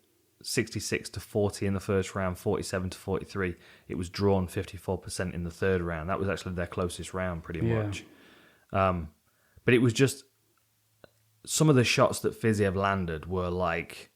66 to 40 in the first round, 47 to 43. It was drawn 54% in the third round. That was actually their closest round, pretty much. But it was just some of the shots that Fiziev landed were like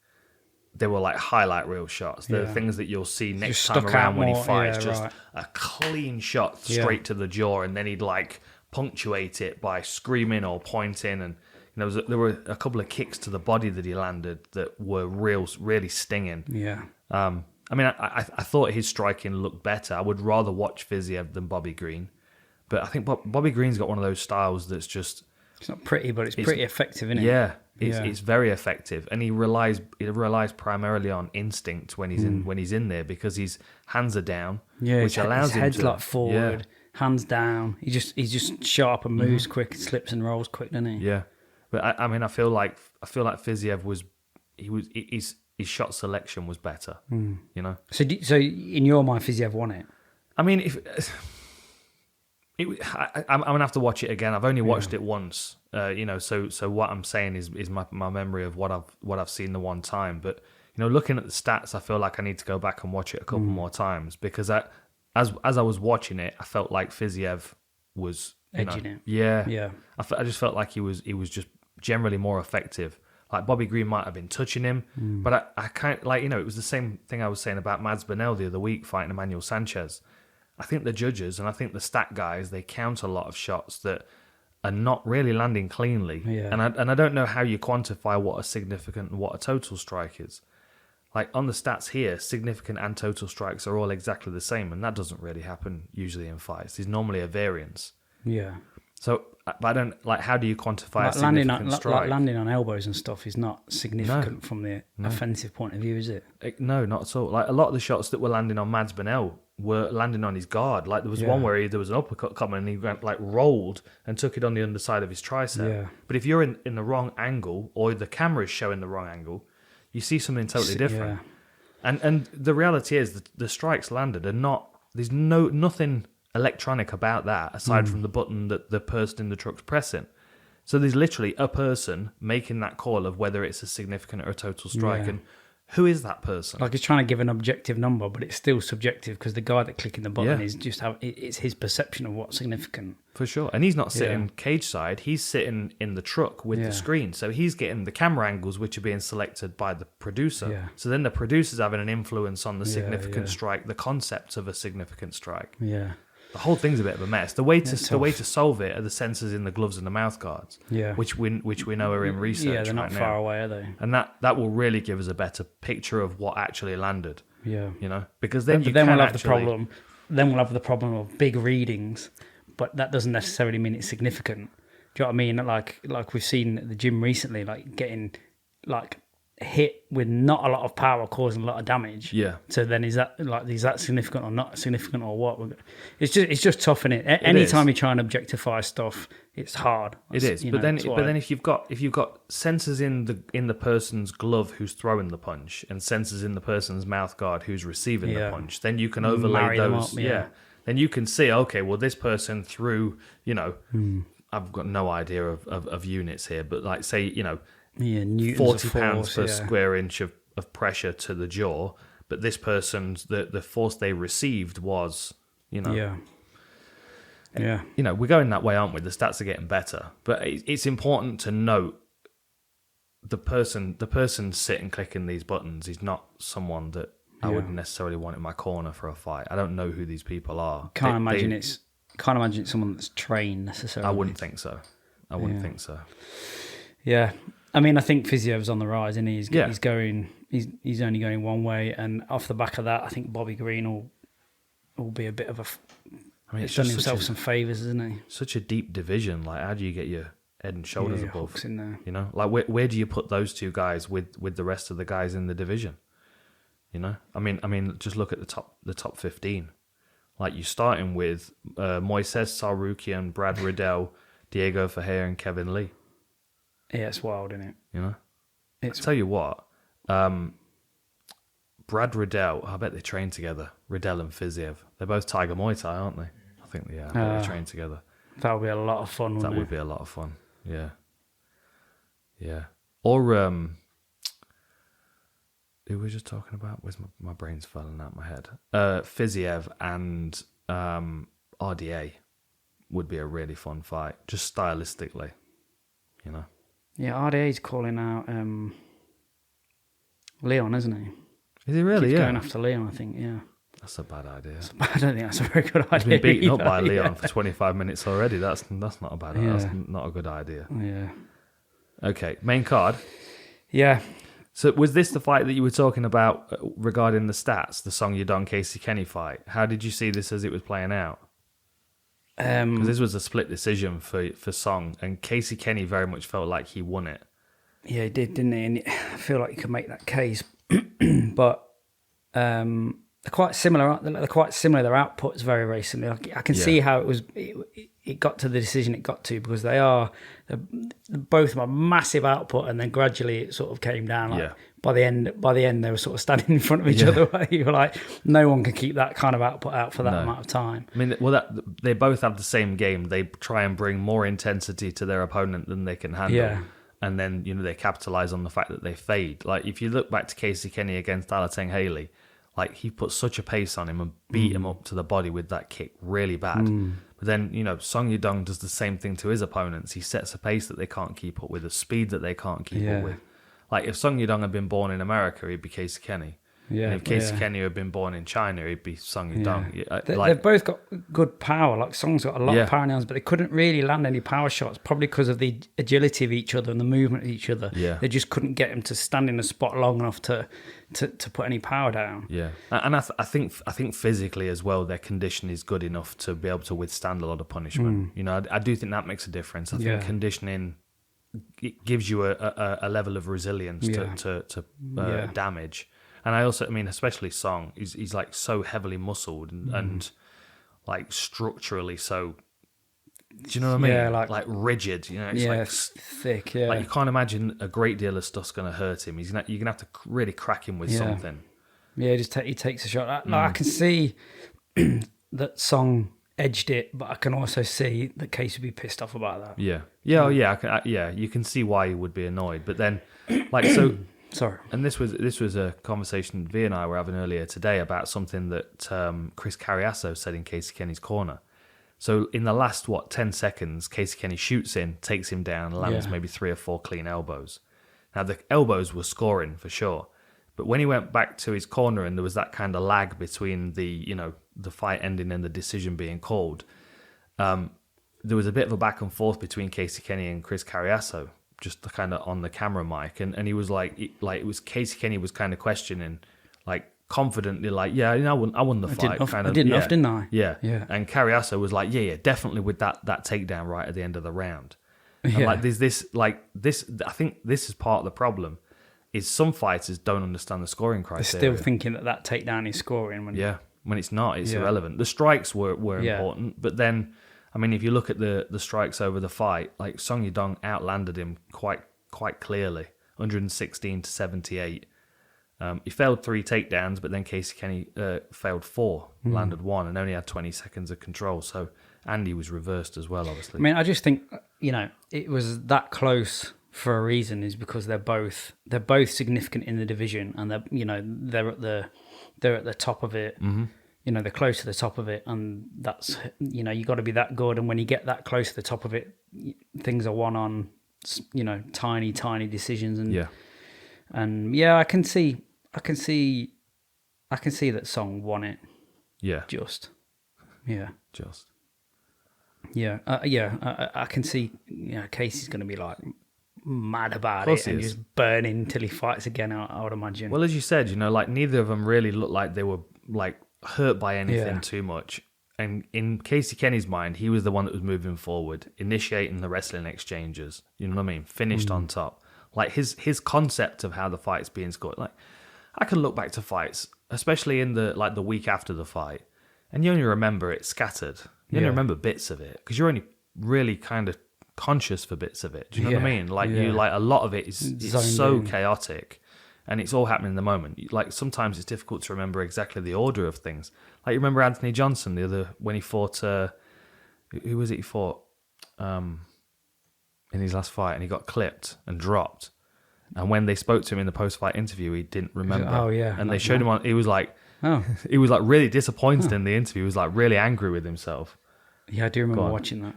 highlight reel shots. They're things that you'll see next time around when he fires a clean shot straight to the jaw, and then he'd like punctuate it by screaming or pointing. And there were a couple of kicks to the body that he landed that were really stinging. Yeah. I mean, I thought his striking looked better. I would rather watch Fiziev than Bobby Green. But I think Bobby Green's got one of those styles that's just... It's not pretty, but it's pretty effective, isn't it? Yeah, it's very effective. And he relies primarily on instinct when he's in there, because his hands are down, which allows him to... His head's like forward, hands down. He's just sharp and moves quick, slips and rolls quick, doesn't he? Yeah. But I mean, I feel like Fiziev his shot selection was better, So in your mind, Fiziev won it? I mean, I'm gonna have to watch it again. I've only watched it once, So what I'm saying is my memory of what I've seen the one time. But looking at the stats, I feel like I need to go back and watch it a couple more times, because as I was watching it, I felt like Fiziev was edging it. Yeah. I just felt like he was just generally more effective. Like Bobby Green might have been touching him, but I can't it was the same thing I was saying about Mads Burnell the other week fighting Emmanuel Sanchez. I think the judges and I think the stat guys, they count a lot of shots that are not really landing cleanly. Yeah. And I don't know how you quantify what a significant and what a total strike is. Like on the stats here, significant and total strikes are all exactly the same, and that doesn't really happen usually in fights. There's normally a variance. Yeah. So, but I don't how do you quantify a significant strike? Like landing on elbows and stuff is not significant from the offensive point of view, is it? No, not at all. Like a lot of the shots that were landing on Mads Burnell were landing on his guard. Like there was one where there was an uppercut coming and he went rolled and took it on the underside of his tricep. Yeah. But if you're in the wrong angle, or the camera is showing the wrong angle, you see something totally different. Yeah. And the reality is that the strikes landed are not. There's nothing electronic about that aside from the button that the person in the truck's pressing. So there's literally a person making that call of whether it's a significant or a total strike. And who is that person? Like he's trying to give an objective number, but it's still subjective because the guy that clicking the button is just it's his perception of what's significant. For sure. And he's not sitting cage side, he's sitting in the truck with the screen. So he's getting the camera angles which are being selected by the producer. Yeah. So then the producer's having an influence on the significant strike, the concept of a significant strike. Yeah. The whole thing's a bit of a mess. The way to solve it are the sensors in the gloves and the mouth guards. Yeah. Which we know are in research. Yeah, they're not far away, are they? And that will really give us a better picture of what actually landed. Yeah. Because then we'll have the problem. Then we'll have the problem of big readings, but that doesn't necessarily mean it's significant. Do you know what I mean? Like we've seen at the gym recently, like getting hit with not a lot of power causing a lot of damage. Yeah. So then is that significant or not significant or what? It's just tough, innit? Anytime you try and objectify stuff, it's hard. It is. But then if you've got sensors in the person's glove who's throwing the punch and sensors in the person's mouth guard who's receiving the punch, then you can overlay those. Then you can see, okay, well this person threw, I've got no idea of units here, but like say, 40 pounds per square inch of pressure to the jaw, but this person's the force they received was, We're going that way, aren't we? The stats are getting better, but it's important to note the person sitting clicking these buttons is not someone that I wouldn't necessarily want in my corner for a fight. I don't know who these people are. Can't imagine it's someone that's trained necessarily. I wouldn't think so. Think so. Yeah, I mean, I think Fiziev's on the rise, and he's going. He's only going one way, and off the back of that, I think Bobby Green will be a bit of a. I mean, he's done himself some favours, isn't he? Such a deep division. Like, how do you get your head and shoulders above? Hooks in there. You know, like where do you put those two guys with the rest of the guys in the division? You know, I mean, just look at the top 15. Like, you're starting with Moises Sarukian, Brad Riddell, Diego Ferreira, and Kevin Lee. Yeah, it's wild, isn't it? You know, I'll tell you what. Brad Riddell, I bet they train together. Riddell and Fiziev. They're both Tiger Muay Thai, aren't they? I think they train together. That would be a lot of fun, wouldn't it? That would be a lot of fun, yeah. Yeah. Or, who were we just talking about? Where's my brain's falling out of my head? Fiziev and RDA would be a really fun fight, just stylistically, you know? Yeah, RDA's calling out Leon, isn't he? Is he really? He's going after Leon, I think, yeah. That's a bad idea. I don't think that's a very good idea. He's been beaten up either, by Leon for 25 minutes already. That's not a bad idea. That's not a good idea. Yeah. Okay, main card. Yeah. So was this the fight that you were talking about regarding the stats, the Song Yadong Casey Kenny fight? How did you see this as it was playing out? Because this was a split decision for Song, and Casey Kenny very much felt like he won it. Yeah, he did, didn't he? And I feel like you could make that case, but they're quite similar. They're quite similar. Their output is very, very similar. I can see how it got to the decision it got to, because they're both a massive output, and then gradually it sort of came down. Like, by the end, they were sort of standing in front of each other. You were like, no one can keep that kind of output out for that amount of time. I mean, they both have the same game. They try and bring more intensity to their opponent than they can handle. Yeah. And then, you know, they capitalize on the fact that they fade. Like, if you look back to Casey Kenny against Alateng Haley, like, he put such a pace on him and beat him up to the body with that kick really bad. But then, you know, Song Yadong does the same thing to his opponents. He sets a pace that they can't keep up with, a speed that they can't keep up with. Like, if Song Yadong had been born in America, he'd be Casey Kenny. Yeah, and if Casey Kenny had been born in China, he'd be Song Yadong. Yeah. They've both got good power. Like, Song's got a lot of power in his hands, but they couldn't really land any power shots, probably because of the agility of each other and the movement of each other. Yeah. They just couldn't get him to stand in a spot long enough to put any power down. Yeah, and I think physically as well, their condition is good enough to be able to withstand a lot of punishment. You know, I do think that makes a difference. I think conditioning, it gives you a level of resilience to damage. And I also, I mean, especially Song, he's like so heavily muscled and like structurally so. Do you know what I mean? Yeah, like rigid. You know, it's like thick. Yeah, like you can't imagine a great deal of stuff's going to hurt him. You're gonna have to really crack him with something. Yeah, he takes a shot. I can see that Song edged it, but I can also see that Case would be pissed off about that. Yeah. You can see why he would be annoyed, but then, like, so. Sorry. And this was a conversation V and I were having earlier today about something that Chris Carriasso said in Casey Kenny's corner. So in the last 10 seconds, Casey Kenny shoots in, takes him down, lands maybe 3 or 4 clean elbows. Now the elbows were scoring for sure, but when he went back to his corner and there was that kind of lag between the fight ending and the decision being called, there was a bit of a back and forth between Casey Kenny and Chris Carriasso, just kind of on the camera mic, and he was like it was Casey Kenny was kind of questioning, like confidently, like, I won the fight. I did enough, didn't I? Yeah. And Carriasso was like, definitely with that takedown right at the end of the round. And like there's this. I think this is part of the problem. Is some fighters don't understand the scoring criteria. They're still thinking that takedown is scoring. When it's not, it's irrelevant. The strikes were important, but then, I mean, if you look at the strikes over the fight, like Song Yadong outlanded him quite clearly, 116 to 78. He failed 3 takedowns, but then Casey Kenny failed 4, landed 1, and only had 20 seconds of control. So Andy was reversed as well, obviously. I mean, I just think, it was that close for a reason, is because they're both significant in the division, and they're at the top of it. Mm-hmm. They're close to the top of it, and that's, you got to be that good. And when you get that close to the top of it, things are won on, tiny decisions. And I can see I can see that Song won it. Yeah. Just. Yeah. I can see. Casey's going to be like mad about it and just burning until he fights again. I would imagine. Well, as you said, like neither of them really looked like they were like hurt by anything too much. And in Casey Kenny's mind, he was the one that was moving forward, initiating the wrestling exchanges. You know what I mean? Finished on top. Like his concept of how the fight's being scored. Like I can look back to fights, especially in the week after the fight, and you only remember it scattered. You only remember bits of it because you're only really kind of conscious for bits of it. Do you know what I mean? Like you, like a lot of it is so chaotic, and it's all happening in the moment. Like sometimes it's difficult to remember exactly the order of things. Like you remember Anthony Johnson when he fought who was it he fought in his last fight, and he got clipped and dropped. And when they spoke to him in the post-fight interview, he didn't remember. Oh yeah, and they showed him on. He was like, he was like really disappointed in the interview. He was like really angry with himself. Yeah, I do remember watching that.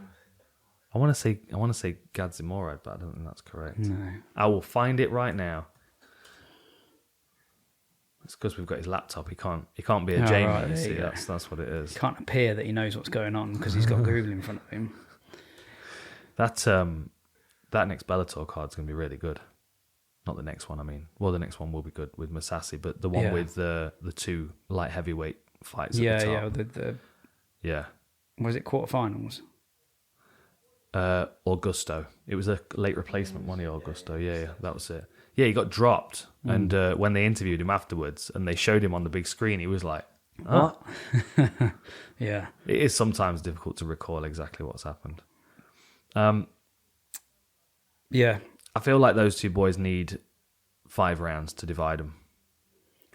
I want to say Gadzimora, but I don't think that's correct. No, I will find it right now. It's because we've got his laptop. He can't be a Jamie. Right, you see, that's what it is. It can't appear that he knows what's going on because he's got Google in front of him. That next Bellator card's going to be really good. Not the next one, I mean. Well, the next one will be good with Masasi, but the one with the two light heavyweight fights at the top. Yeah. Was it quarterfinals? Augusto. It was a late replacement one of Augusto. Yeah, that was it. Yeah, he got dropped, and when they interviewed him afterwards and they showed him on the big screen, he was like, "What?" Yeah. It is sometimes difficult to recall exactly what's happened. Yeah. I feel like those two boys need 5 rounds to divide them.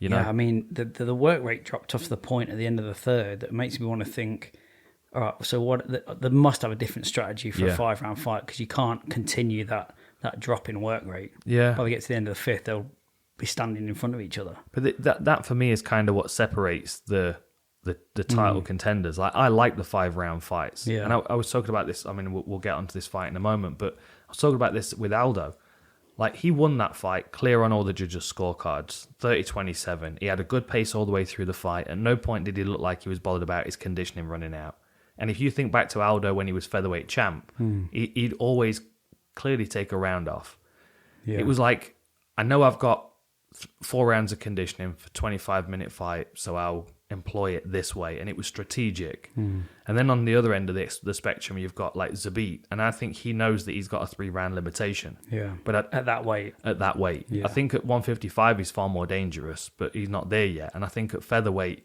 You know? Yeah, I mean, the work rate dropped off to the point at the end of the third that makes me want to think, all right, so what? They must have a different strategy for a 5-round fight because you can't continue that drop in work rate. Yeah. By the get to the end of the fifth, they'll be standing in front of each other. But that for me is kind of what separates the title contenders. I like the 5-round fights. Yeah. And I was talking about this. I mean, we'll get onto this fight in a moment, but I was talking about this with Aldo. Like, he won that fight clear on all the judges' scorecards, 30-27. He had a good pace all the way through the fight. At no point did he look like he was bothered about his conditioning running out. And if you think back to Aldo when he was featherweight champ, he'd always clearly take a round off. Yeah. It was like, I know I've got 4 rounds of conditioning for 25-minute fight, so I'll employ it this way, and it was strategic. And then on the other end of the spectrum, you've got like Zabit, and I think he knows that he's got a 3-round limitation. Yeah, but at that weight, I think at 155 he's far more dangerous, but he's not there yet. And I think at featherweight,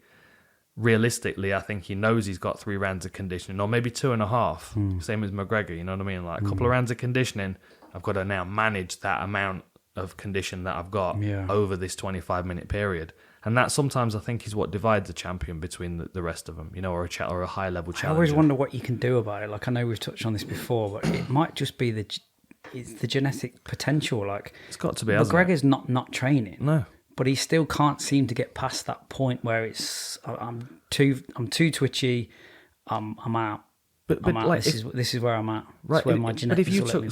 realistically, I think he knows he's got 3 rounds of conditioning, or maybe 2.5. Same as McGregor, you know what I mean? Like a couple of rounds of conditioning, I've got to now manage that amount of condition that I've got over this 25-minute period. And that sometimes I think is what divides a champion between the rest of them, you know, or a high-level challenger. I always wonder what you can do about it. Like, I know we've touched on this before, but it might just be it's the genetic potential. Like, it's got to be. McGregor's not training, no, but he still can't seem to get past that point where it's I'm too twitchy, I'm out. But I'm out. Like, this is where I'm at. Right. Where my genetics if you took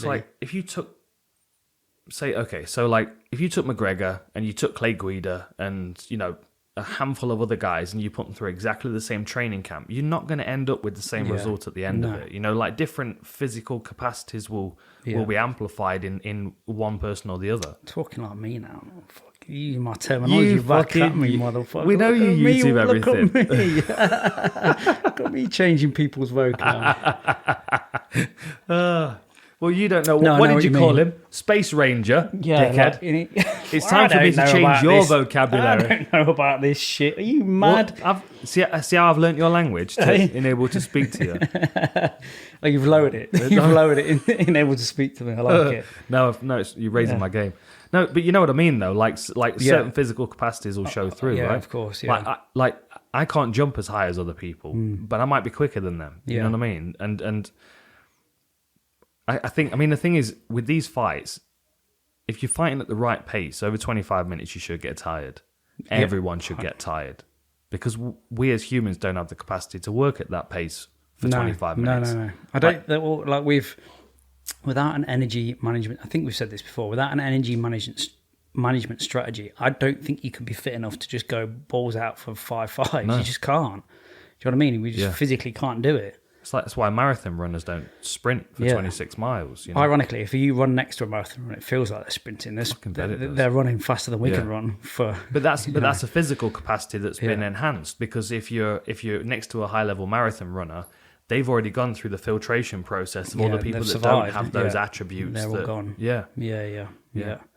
if you took McGregor and you took Clay Guida and, you know, a handful of other guys and you put them through exactly the same training camp, you're not going to end up with the same result at the end of it. You know, like different physical capacities will be amplified in one person or the other. Talking like me now. Fuck you, my terminology back at me, motherfucker. We know you YouTube everything. Look at me. Look at me changing people's vocab. Well, you don't know. What did you call him? Space Ranger, dickhead. It's time for me to change your vocabulary. I don't know about this shit. Are you mad? See how I've learnt your language to enable to speak to you. Oh, you've lowered it. You've lowered it in able to speak to me. I like it. No, you're raising my game. No, but you know what I mean, though. Like certain physical capacities will show through, right? Of course, yeah. Like I can't jump as high as other people, but I might be quicker than them. You know what I mean? And I think, the thing is, with these fights, if you're fighting at the right pace, over 25 minutes, you should get tired. Everyone should get tired. Because we as humans don't have the capacity to work at that pace for 25 minutes. No. I don't, without an energy management, I think we've said this before, without an energy management management strategy. I don't think you can be fit enough to just go balls out for 5.5. No. You just can't. Do you know what I mean? We just physically can't do it. That's why marathon runners don't sprint for 26 miles. Ironically, if you run next to a marathon run, it feels like they're sprinting. They're running faster than we can run. But that's a physical capacity that's been enhanced, because if you're next to a high level marathon runner, they've already gone through the filtration process of all the people that survived. don't have those attributes. They're all gone. Yeah.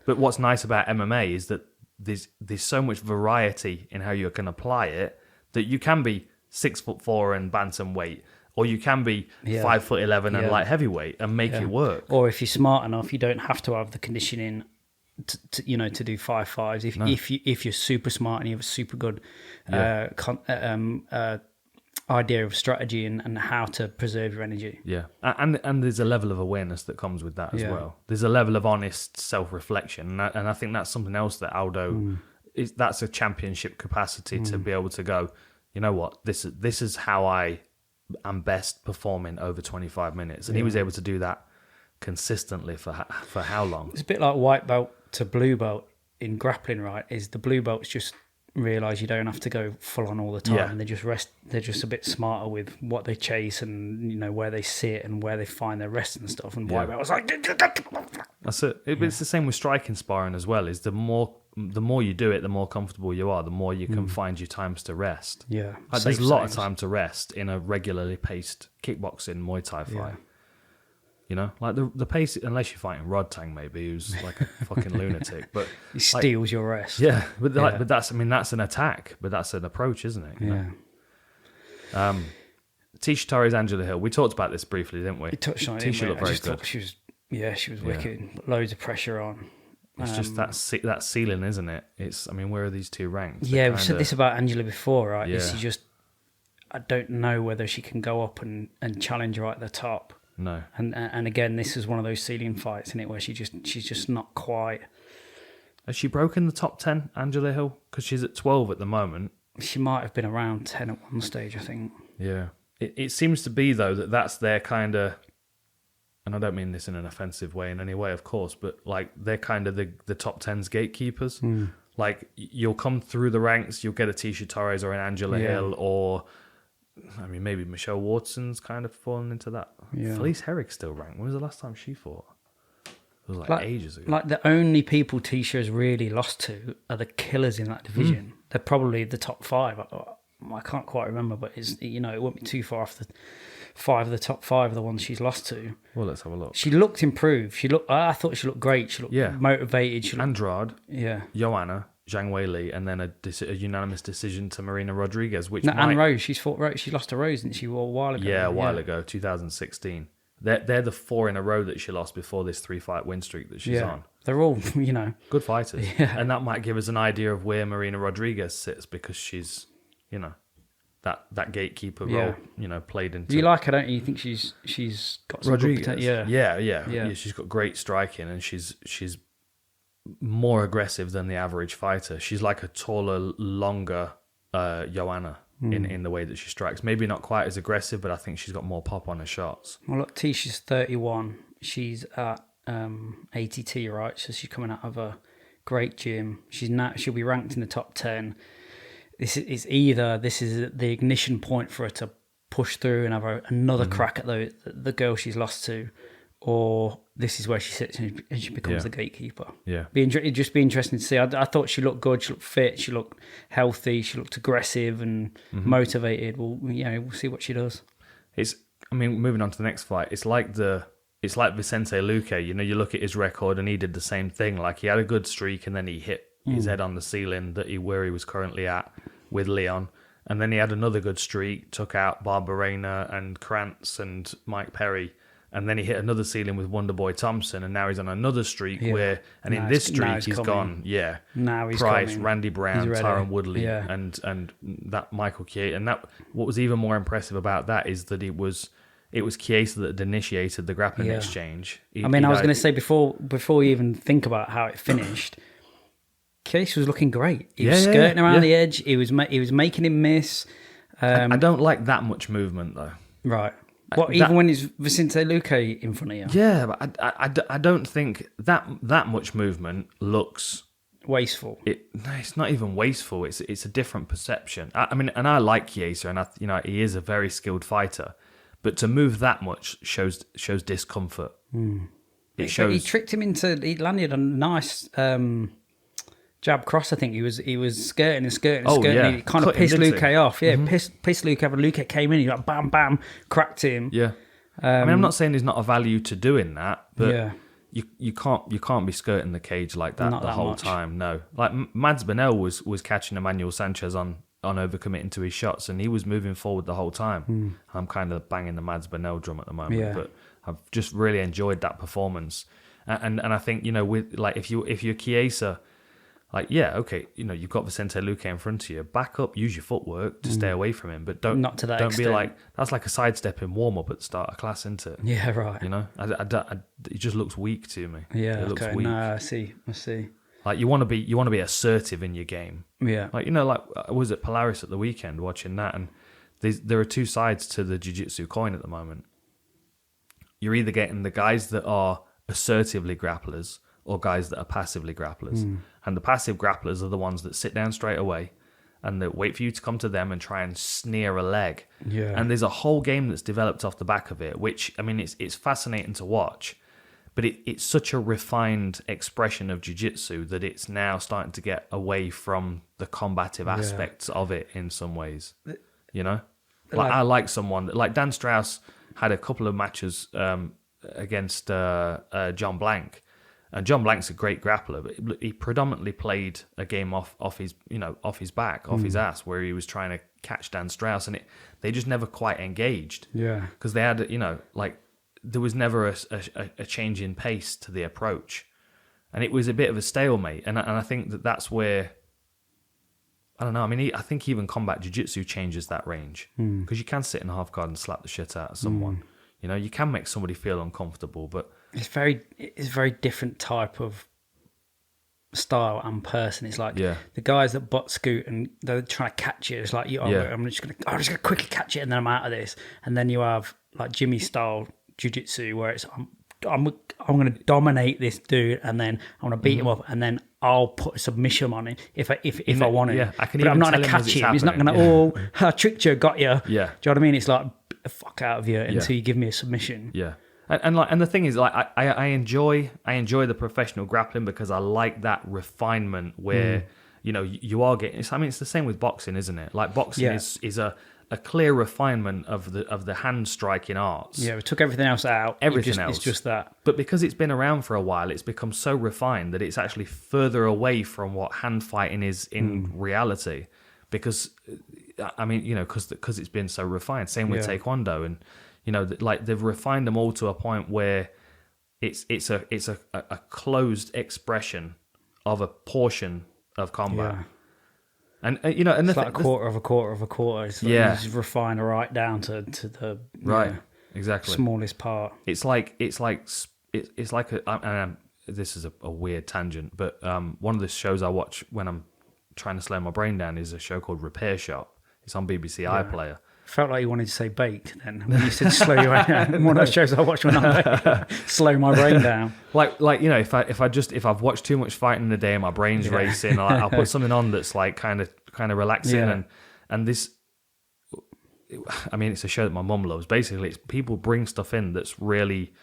But what's nice about MMA is that there's so much variety in how you can apply it, that you can be 6'4" and bantamweight, or you can be 5'11" and light heavyweight and make it work. Or if you're smart enough, you don't have to have the conditioning to do 5.5s. If you're super smart and you have a super good idea of strategy and how to preserve your energy. Yeah, and there's a level of awareness that comes with that as well. There's a level of honest self-reflection, and I think that's something else that Aldo that's a championship capacity to be able to go, you know what, this is how I am best performing over 25 minutes, and he was able to do that consistently for how long? It's a bit like white belt to blue belt in grappling, right? Is the blue belts just realise you don't have to go full on all the time, and they're just a bit smarter with what they chase and where they sit and where they find their rest and stuff. And white belt's like, that's it. It's the same with striking sparring as well. Is the more you do it, the more comfortable you are, the more you can find your times to rest. There's a lot of time to rest in a regularly paced kickboxing Muay Thai fight. Like the pace, unless you're fighting Rodtang, maybe, who's like a fucking lunatic, but he steals your rest. Yeah, but that's an attack, but that's an approach, isn't it? You know? Tisha Torres, Angela Hill. We talked about this briefly, didn't we? We touched on it. Tisha looked very good. She was wicked. Loads of pressure on. It's just that ceiling, isn't it? Where are these two ranked? Yeah, we've said this about Angela before, right? Yeah. I don't know whether she can go up and challenge her at the top. No. And again, this is one of those ceiling fights, isn't it, where she's just not quite. Has she broken the top 10, Angela Hill? Because she's at 12 at the moment. She might have been around 10 at one stage, I think. Yeah. It seems to be, though, that's their kind of, and I don't mean this in an offensive way in any way, of course, but like they're kind of the top 10's gatekeepers. Like you'll come through the ranks, you'll get a Tisha Torres or an Angela Hill, or maybe Michelle Watson's kind of fallen into that. Yeah. Felice Herrig's still ranked. When was the last time she fought? It was like ages ago. Like the only people Tisha has really lost to are the killers in that division. They're probably the top 5. I can't quite remember, but it won't be too far off the 5 of the top 5 of the ones she's lost to. Well, let's have a look. She looked improved. I thought she looked great. She looked motivated. Andrade, Joanna, Zhang Weili, and then a unanimous decision to Marina Rodriguez, and Rose. She lost to Rose, didn't she? A while ago. Yeah, a while ago, 2016. They're the 4 in a row that she lost before this 3-fight win streak that she's on. They're all, good fighters. Yeah. And that might give us an idea of where Marina Rodriguez sits, because she's, that gatekeeper role, played into. Do you like her, don't you? You think she's got some Rodriguez? Good Yeah. She's got great striking, and she's more aggressive than the average fighter. She's like a taller, longer Joanna in the way that she strikes. Maybe not quite as aggressive, but I think she's got more pop on her shots. Well, look, Tisha's 31. She's at ATT, right? So she's coming out of a great gym. She'll be ranked in the top 10. This is the ignition point for her to push through and have another crack at the girl she's lost to, or this is where she sits and she becomes the gatekeeper. Yeah, it'd just be interesting to see. I thought she looked good. She looked fit. She looked healthy. She looked aggressive and motivated. Well, we'll see what she does. Moving on to the next fight. It's like Vicente Luque. You look at his record, and he did the same thing. Like, he had a good streak, and then he hit his head on the ceiling where he was currently at with Leon. And then he had another good streak, took out Barberena and Krantz and Mike Perry. And then he hit another ceiling with Wonderboy Thompson, and now he's on another streak in this streak he's gone. Yeah, now he's Price, coming. Randy Brown, Tyron Woodley, and that Michael Chiesa. And that what was even more impressive about that is that it was Chiesa that had initiated the grappling exchange. I was going to say before we even think about how it finished, Chiesa was looking great. He was skirting around the edge. He was making him miss. I don't like that much movement though. Right. Even when it's Vicente Luque in front of you? Yeah, but I don't think that much movement looks wasteful. No, it's not even wasteful. It's a different perception. I mean, and I like Chiesa, and he is a very skilled fighter, but to move that much shows discomfort. It shows. He tricked him he landed a nice jab cross. I think he was skirting. Yeah. He kind of pissed Luque off. Yeah, pissed Luque off. And Luque came in. He like bam, bam, cracked him. Yeah. I mean, I'm not saying there's not a value to doing that, but you can't be skirting the cage like that the whole time. No, like Mads Bennell was catching Emmanuel Sanchez on overcommitting to his shots, and he was moving forward the whole time. I'm kind of banging the Mads Bennell drum at the moment, but I've just really enjoyed that performance. And I think, with like if you're Chiesa, like, okay, you've got Vicente Luque in front of you. Back up, use your footwork to stay away from him, but don't be like, that's like a sidestep in warm up at the start of class, isn't it? Yeah, right. It just looks weak to me. Yeah, it looks weak. No, I see. Like you want to be assertive in your game. Yeah. Like I was at Polaris at the weekend watching that, and there are two sides to the jiu-jitsu coin at the moment. You're either getting the guys that are assertively grapplers or guys that are passively grapplers. And the passive grapplers are the ones that sit down straight away and that wait for you to come to them and try and sneer a leg. Yeah. And there's a whole game that's developed off the back of it, which, I mean, it's fascinating to watch, but it's such a refined expression of jiu-jitsu that it's now starting to get away from the combative aspects of it in some ways. I like someone like Dan Strauss had a couple of matches against John Blank, and John Blank's a great grappler, but he predominantly played a game off his back, off his ass, where he was trying to catch Dan Strauss, and they just never quite engaged. Yeah, because they had there was never a change in pace to the approach, and it was a bit of a stalemate. And I think that's where, I don't know. I mean, I think even combat jiu-jitsu changes that range, because you can sit in a half guard and slap the shit out of someone. You can make somebody feel uncomfortable, but it's a very different type of style and person. It's like the guys that butt scoot and they're trying to catch it. It's like I'm just gonna quickly catch it and then I'm out of this. And then you have like Jimmy style jiu-jitsu where it's I'm going to dominate this dude and then I'm going to beat him up and then I'll put a submission on him if I want to. Yeah, I can. But I'm not going to catch him. He's not going to. I tricked you, got you. Yeah. Do you know what I mean? It's like the fuck out of you until you give me a submission. Yeah. And the thing is, like, I enjoy the professional grappling because I like that refinement where you are getting. I mean, it's the same with boxing, isn't it? Like boxing is a clear refinement of the hand striking arts. Yeah, we took everything else out. Else. It's just that. But because it's been around for a while, it's become so refined that it's actually further away from what hand fighting is in reality. Because I mean, because it's been so refined. Same with Taekwondo, and like they've refined them all to a point where it's a closed expression of a portion of combat. Yeah. And it's like a quarter of a quarter of a quarter. It's like you just refine right down to the exactly smallest part. It's like this is a weird tangent, but one of the shows I watch when I'm trying to slow my brain down is a show called Repair Shop. It's on BBC iPlayer. Felt like you wanted to say baked then when you said slow your brain down. One of those shows I watch when I slow my brain down. Like if I've watched too much fighting in the day and my brain's racing, I'll put something on that's like kind of relaxing and this. I mean, it's a show that my mum loves. Basically, it's people bring stuff in that's really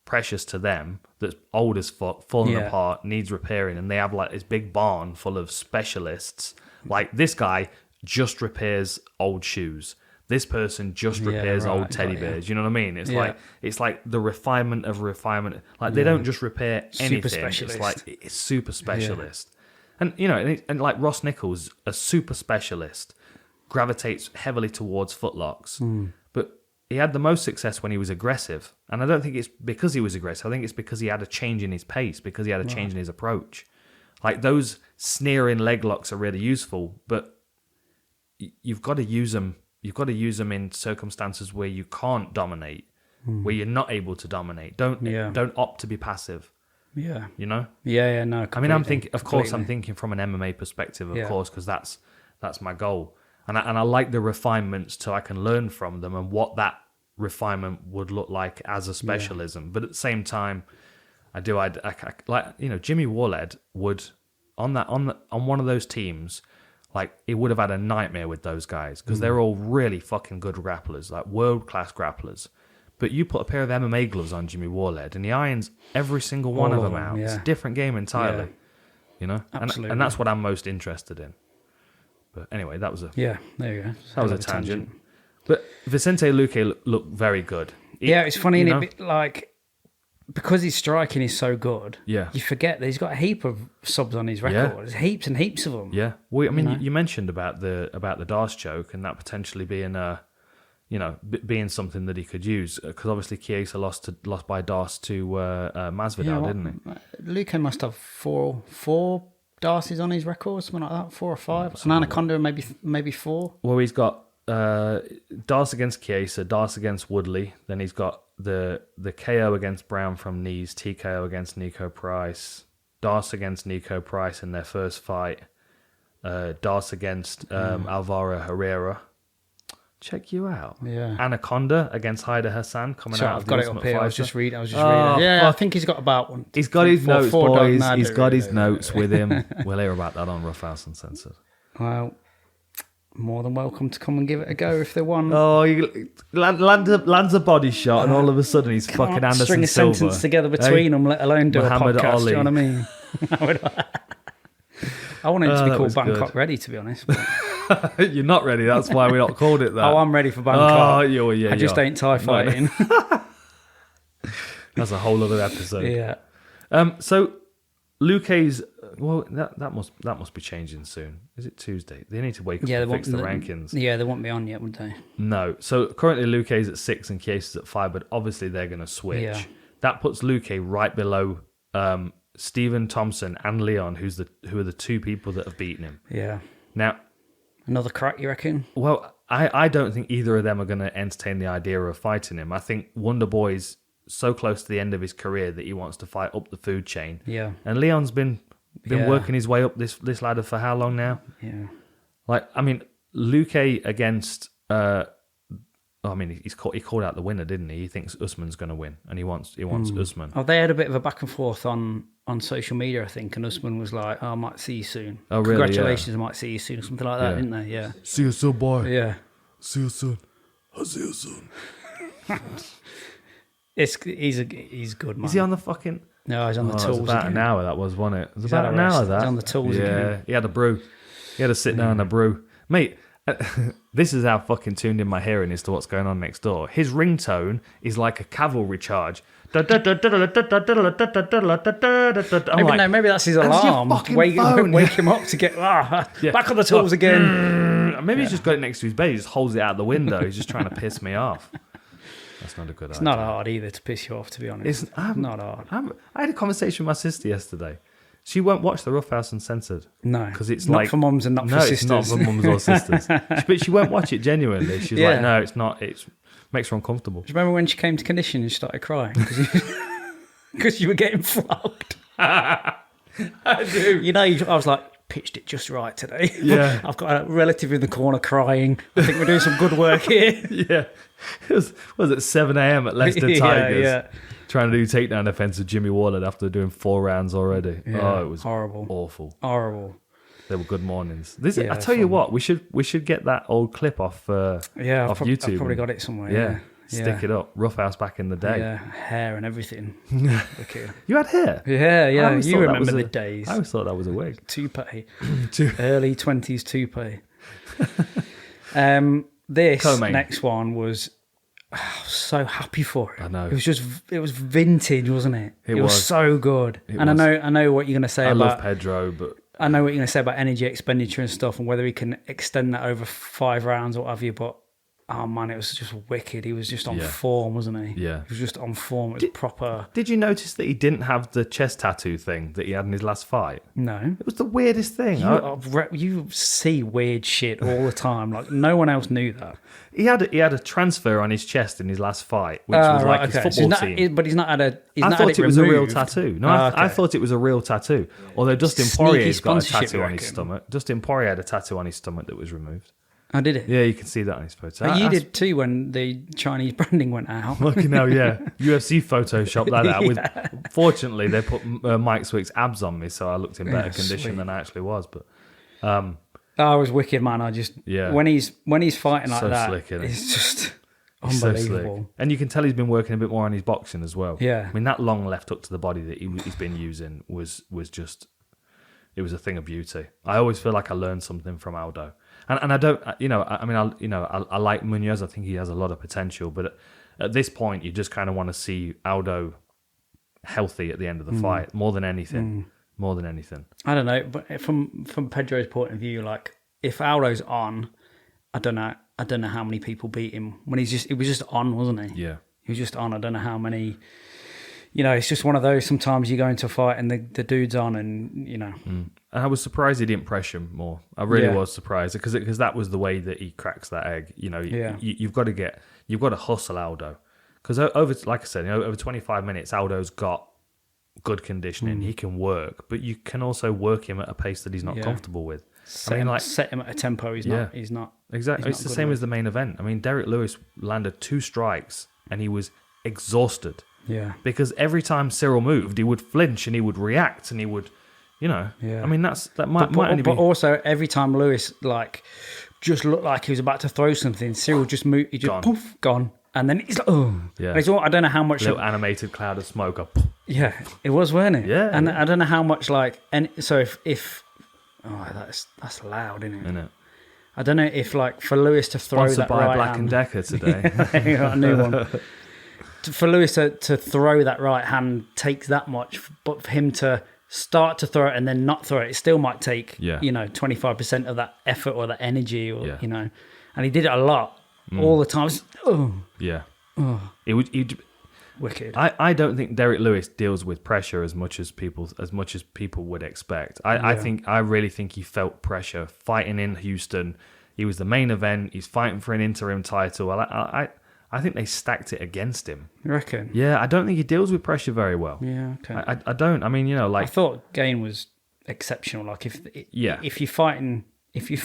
precious to them, that's old as fuck, falling apart, needs repairing, and they have like this big barn full of specialists. Like this guy just repairs old shoes. This person just repairs old teddy bears. You know what I mean? It's like the refinement of refinement. Like they don't just repair anything. Super specialist. It's like it's super specialist. And and like Ross Nichols, a super specialist, gravitates heavily towards footlocks. But he had the most success when he was aggressive. And I don't think it's because he was aggressive. I think it's because he had a change in his pace, because he had a change in his approach. Like those sneering leg locks are really useful, but you've got to use them. You've got to use them in circumstances where you can't dominate, where you're not able to dominate. Don't opt to be passive. Yeah. No. Completely. I mean, I'm thinking from an MMA perspective, of course, because that's my goal, and I like the refinements so I can learn from them and what that refinement would look like as a specialism. But at the same time, Jimmy Warled would on one of those teams, like it would have had a nightmare with those guys because they're all really fucking good grapplers, like world class grapplers. But you put a pair of MMA gloves on Jimmy Warled and he irons every single one of them out. It's a different game entirely. Yeah. You know, Absolutely. and that's what I'm most interested in. But anyway, that was a there you go. that was a tangent. But Vicente Luque looked very good. It's funny, isn't it? Like, because his striking is so good, Yeah. you forget that he's got a heap of subs on his record. There's heaps and heaps of them. Yeah, well, I mean, you mentioned about the Darce choke and that potentially being being something that he could use because obviously Chiesa lost by Darce to Masvidal, didn't he? Luque must have four Darces on his record, something like that, 4 or 5. An Anaconda, maybe 4. Well, he's got Darce against Chiesa, Darce against Woodley. Then he's got the KO against Brown from knees, TKO against Nico Price, Darce against Nico Price in their first fight, Darce against Alvaro Herrera. Check you out. Yeah. Anaconda against Haida Hassan coming out of I've got it up here. I was just reading. Yeah, fuck. I think he's got about one. He's got his notes, boys. He's got his notes with him. We'll hear about that on Roughhouse Uncensored. Well, more than welcome to come and give it a go if they want. Oh, he lands a body shot, and all of a sudden he's fucking Anderson string a Silva. sentence together between them, let alone do Muhammad a podcast. Ali. Do you know what I mean? I want it to be called Bangkok good. Ready, to be honest. You're not ready. That's why we not called it that. Oh, I'm ready for Bangkok. Oh, yeah. I just ain't Thai fighting. That's a whole other episode. Yeah. So Luque's that must be changing soon. Is it Tuesday? They need to wake up and fix the rankings. Yeah, they won't be on yet, would they? No. So currently Luque's at 6 and Chiesa's at 5, but obviously they're going to switch. Yeah. That puts Luque right below Stephen Thompson and Leon, who are the two people that have beaten him. Yeah. Now, another crack, you reckon? well, I don't think either of them are going to entertain the idea of fighting him. I think Wonder Boy's so close to the end of his career that he wants to fight up the food chain. Yeah. And Leon's been working his way up this ladder for how long now? Yeah. Like, I mean, Luque against he called out the winner, didn't he? He thinks Usman's going to win, and he wants Usman. Oh, they had a bit of a back and forth on social media, I think, and Usman was like, "Oh, I might see you soon. Oh, really? Congratulations, I might see you soon," something like that, didn't they? Yeah. See you soon, boy. Yeah. See you soon. I'll see you soon. He's good, man. Is he on the fucking? No, he's on the tools. It was about again. an hour. That was, wasn't it? It was He's about had an a hour. rest. That He's on the tools again. He had a brew. He had to sit down and a brew, mate. This is how fucking tuned in my hearing is to what's going on next door. His ringtone is like a cavalry charge. I'm Maybe that's his alarm. Wake him up to get back on the tools again. Maybe he's just got it next to his bed. He just holds it out the window. He's just trying to piss me off. That's not a good idea. It's not hard either to piss you off, to be honest. It's not hard. I had a conversation with my sister yesterday. She won't watch the Roughhouse Uncensored. No, because it's not like for mums and not for sisters. No, it's not for mums or sisters. But she won't watch it genuinely. She's like, no, it's not. It makes her uncomfortable. Do you remember when she came to condition and she started crying because you were getting flogged? I do. You know, I was like, pitched it just right today. Yeah. I've got a relative in the corner crying. I think we're doing some good work here. Yeah. It was 7 a.m. at Leicester Tigers. Yeah. Trying to do takedown defense of Jimmy Warled after doing 4 rounds already. Yeah, Oh, it was horrible. Awful. Horrible. They were good mornings. I tell fun. you what, we should get that old clip off YouTube. I've probably got it somewhere. Yeah. Stick it up. Roughhouse back in the day. Yeah, hair and everything. Okay. You had hair? Yeah. You remember the I days. always thought that was a wig. Toupee. Early 20s toupee. This next one was... I was so happy for it. I know. It was vintage, wasn't it? It was so good. I know what you're going to say I about... love Pedro, but... I know what you're going to say about energy expenditure and stuff and whether he can extend that over 5 rounds or what have you, but oh man, it was just wicked. He was just on form, wasn't he? Yeah. He was just on form. It was proper... Did you notice that he didn't have the chest tattoo thing that he had in his last fight? No. It was the weirdest thing. You see weird shit all the time. Like, no one else knew that. He had a transfer on his chest in his last fight, which was like his football team. But he's not had a... I thought it was a real tattoo. No, I thought it was a real tattoo. Although Dustin Poirier's got a tattoo on his stomach. Dustin Poirier had a tattoo on his stomach that was removed. Oh, did it? Yeah, you can see that on his photo. You did too when the Chinese branding went out. Fucking hell, yeah. UFC photoshopped that out. Fortunately, they put Mike Swick's abs on me, so I looked in better condition than I actually was. But I was wicked, man. When he's fighting like so that, slick, isn't he? it's just So unbelievable. slick. And you can tell he's been working a bit more on his boxing as well. Yeah. I mean, that long left hook to the body that he's been using was just, it was a thing of beauty. I always feel like I learned something from Aldo. And I don't, I like Munoz. I think he has a lot of potential. But at this point, you just kind of want to see Aldo healthy at the end of the fight more than anything. More than anything. I don't know, but from Pedro's point of view, like if Aldo's on, I don't know how many people beat him when he was just on, wasn't he? Yeah, he was just on. I don't know how many. It's just one of those. Sometimes you go into a fight and the dude's on, and And I was surprised he didn't pressure him more. I really was surprised because that was the way that he cracks that egg. You've got to hustle Aldo because like I said, over 25 minutes, Aldo's got good conditioning. He can work, but you can also work him at a pace that he's not comfortable with. Set him at a tempo he's not exactly. It's the same as the main event. I mean, Derrick Lewis landed 2 strikes and he was exhausted. Yeah. Because every time Ciryl moved, he would flinch and he would react and he would, I mean, that might only be. But also, every time Lewis just looked like he was about to throw something, Ciryl just moved. He just gone, and then he's like, oh, yeah. And it's all, I don't know how much. Little animated cloud of smoke up. Yeah, it was, wasn't it? Yeah. And I don't know how much and so if that's loud, isn't it? Isn't it? I don't know if for Lewis to throw Sponsored that by right Black hand, & Decker today. You got a new one. For Lewis to throw that right hand takes that much, but for him to start to throw it and then not throw it, it still might take 25% of that effort or that energy, and he did it a lot, all the time. It would. Wicked. I don't think Derrick Lewis deals with pressure as much as people would expect. I really think he felt pressure fighting in Houston. He was the main event. He's fighting for an interim title. I think they stacked it against him. You reckon? Yeah, I don't think he deals with pressure very well. Yeah, okay. I don't. I mean, I thought Gane was exceptional. Like if you're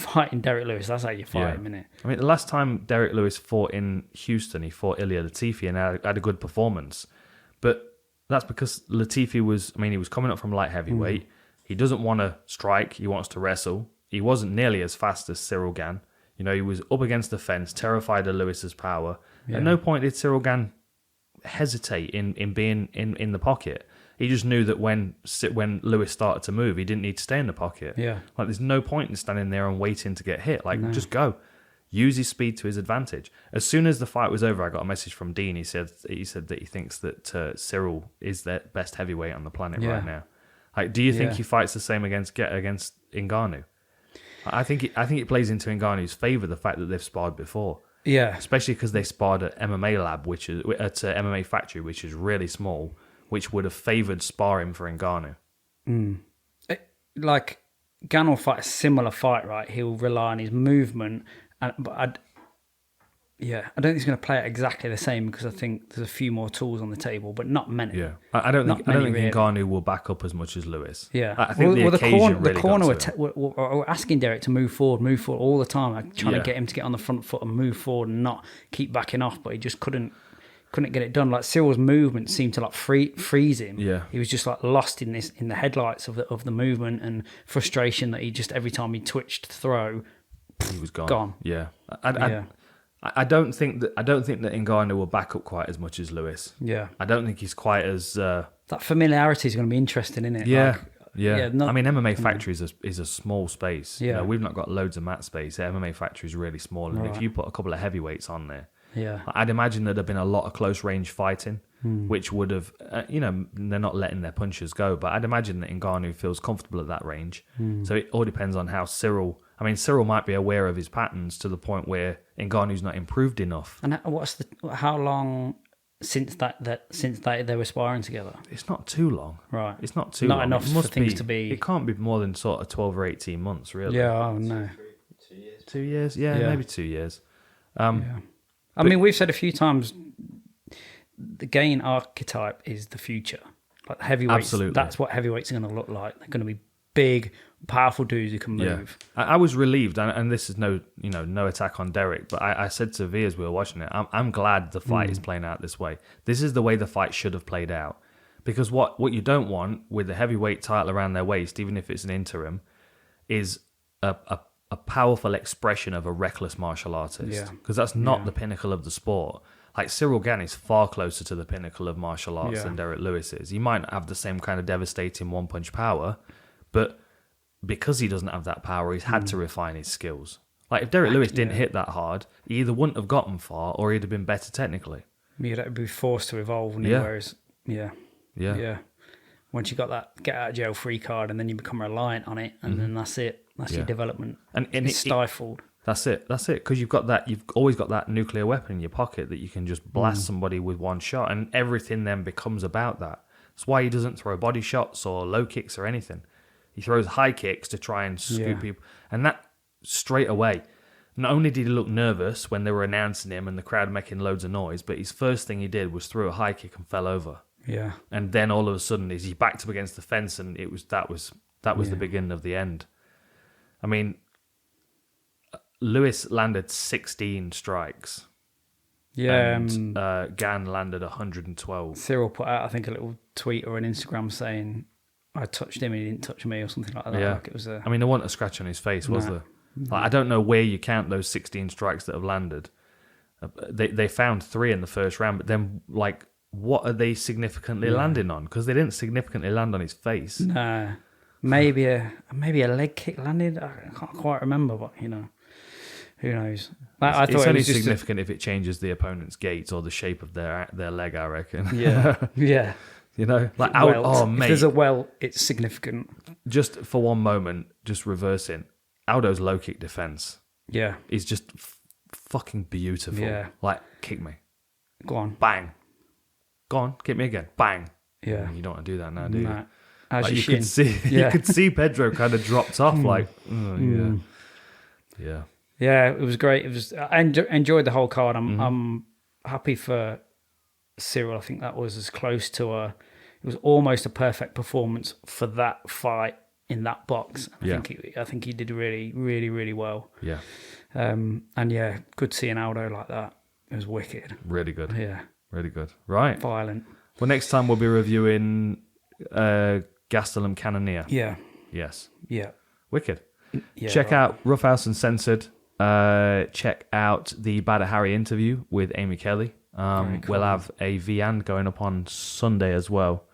fighting Derrick Lewis, that's how you fight him, innit? I mean, the last time Derrick Lewis fought in Houston, he fought Ilia Latifi and had a good performance. But that's because Latifi he was coming up from light heavyweight. He doesn't want to strike. He wants to wrestle. He wasn't nearly as fast as Ciryl Gane. He was up against the fence, terrified of Lewis's power. Yeah. At no point did Ciryl Gane hesitate in being in the pocket. He just knew that when Lewis started to move, he didn't need to stay in the pocket. Yeah. There's no point in standing there and waiting to get hit. Just go. Use his speed to his advantage. As soon as the fight was over, I got a message from Dean. He said that he thinks that Ciryl is the best heavyweight on the planet right now. Do you think he fights the same against Ngannou? I think it plays into Ngannou's favour, the fact that they've sparred before. Yeah, especially because they sparred at MMA Lab, which is at MMA Factory, which is really small, which would have favoured sparring for Ngannou. Gane will fight a similar fight, right? He'll rely on his movement, but I don't think he's going to play it exactly the same because I think there's a few more tools on the table, but not many. Yeah, I don't think Ngannou will back up as much as Lewis. Yeah, I think the corner were asking Derrick to move forward all the time, trying to get him to get on the front foot and move forward and not keep backing off, but he just couldn't get it done. Cyril's movement seemed to freeze him. Yeah, he was just lost in the headlights of the movement and frustration that he just every time he twitched to throw, he was gone. Yeah, I don't think that Ngannou will back up quite as much as Lewis. Yeah, I don't think he's quite as that familiarity is going to be interesting, isn't it? Yeah. MMA Factory is a small space. Yeah, we've not got loads of mat space. MMA Factory is really small, and if you put a couple of heavyweights on there, I'd imagine there'd have been a lot of close range fighting, which would have, they're not letting their punches go, but I'd imagine that Ngannou feels comfortable at that range. So it all depends on how Ciryl might be aware of his patterns to the point where Ngannou's not improved enough. And how long since they were sparring together? It's not too long. Right. It's not too long. Not enough for things to be... It can't be more than sort of 12 or 18 months, really. Yeah, oh no. 2 years? 2 years? Yeah, maybe 2 years. I mean, we've said a few times, the Gane archetype is the future. Heavyweights, absolutely. That's what heavyweights are going to look like. They're going to be big, powerful dudes who can move. I was relieved, and this is no attack on Derrick, but I said to V as we were watching it, I'm glad the fight is playing out this way. This is the way the fight should have played out. Because what you don't want with the heavyweight title around their waist, even if it's an interim, is a powerful expression of a reckless martial artist. Because that's not the pinnacle of the sport. Like Ciryl Gane is far closer to the pinnacle of martial arts than Derrick Lewis is. He might not have the same kind of devastating one-punch power, but because he doesn't have that power, he's had to refine his skills. Like if Derrick Lewis didn't hit that hard, he either wouldn't have gotten far or he'd have been better technically. You'd be forced to evolve. Whereas, once you got that get out of jail free card, and then you become reliant on it, and then that's it. That's your development. And it's stifled. That's it. Because you've always got that nuclear weapon in your pocket that you can just blast somebody with one shot, and everything then becomes about that. That's why he doesn't throw body shots or low kicks or anything. He throws high kicks to try and scoop people, and that straight away. Not only did he look nervous when they were announcing him and the crowd making loads of noise, but his first thing he did was threw a high kick and fell over. Yeah. And then all of a sudden, he backed up against the fence, and that was the beginning of the end. I mean, Lewis landed 16 strikes. Yeah. And Gane landed 112. Ciryl put out, I think, a little tweet or an Instagram saying, I touched him and he didn't touch me, or something like that. Yeah. Like it was I mean, there wasn't a scratch on his face, was there? Like, I don't know where you count those 16 strikes that have landed. They found 3 in the first round, but then, like, what are they significantly landing on? Because they didn't significantly land on his face. No. Maybe a leg kick landed. I can't quite remember, but, who knows? I thought it's only it was significant if it changes the opponent's gait or the shape of their leg, I reckon. Yeah. Yeah. Like, mate. If there's a welt, it's significant. Just for one moment, just reversing. Aldo's low kick defense. Yeah. Is just fucking beautiful. Yeah. Like, kick me. Go on. Bang. Go on, kick me again. Bang. Yeah. You don't want to do that now, do you? Nah. Like, you could see Pedro kind of dropped off. Like, yeah. Yeah, it was great. I enjoyed the whole card. I'm happy for Ciryl. I think that was as close to it was almost a perfect performance for that fight in that box. I think he did really, really, really well. Yeah. And yeah, good seeing Aldo like that. It was wicked. Really good. Yeah. Really good. Right. Violent. Well, next time we'll be reviewing Gastelum Cannoneer. Yeah. Yes. Yeah. Wicked. Yeah, check out Roughhouse Uncensored. Check out the Bad at Harry interview with Amy Kelly. Cool. We'll have a VN going up on Sunday as well.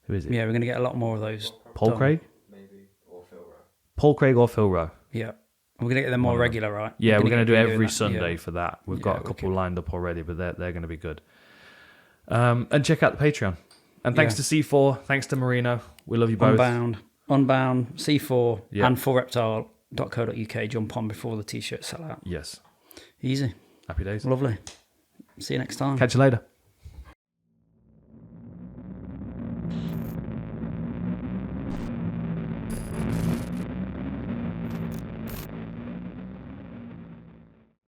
Who is it? Yeah, we're going to get a lot more of those. Paul Craig? Maybe. Or Phil Rowe. Paul Craig or Phil Rowe. Yeah. We're going to get them more regular, right? Yeah, we're going to do every Sunday for that. We've got a couple lined up already, but they're going to be good. And check out the Patreon. And thanks to C4. Thanks to Marino. We love you both. Unbound, C4, and for reptile.co.uk. Jump on before the t-shirts sell out. Yes. Easy. Happy days. Lovely. See you next time. Catch you later.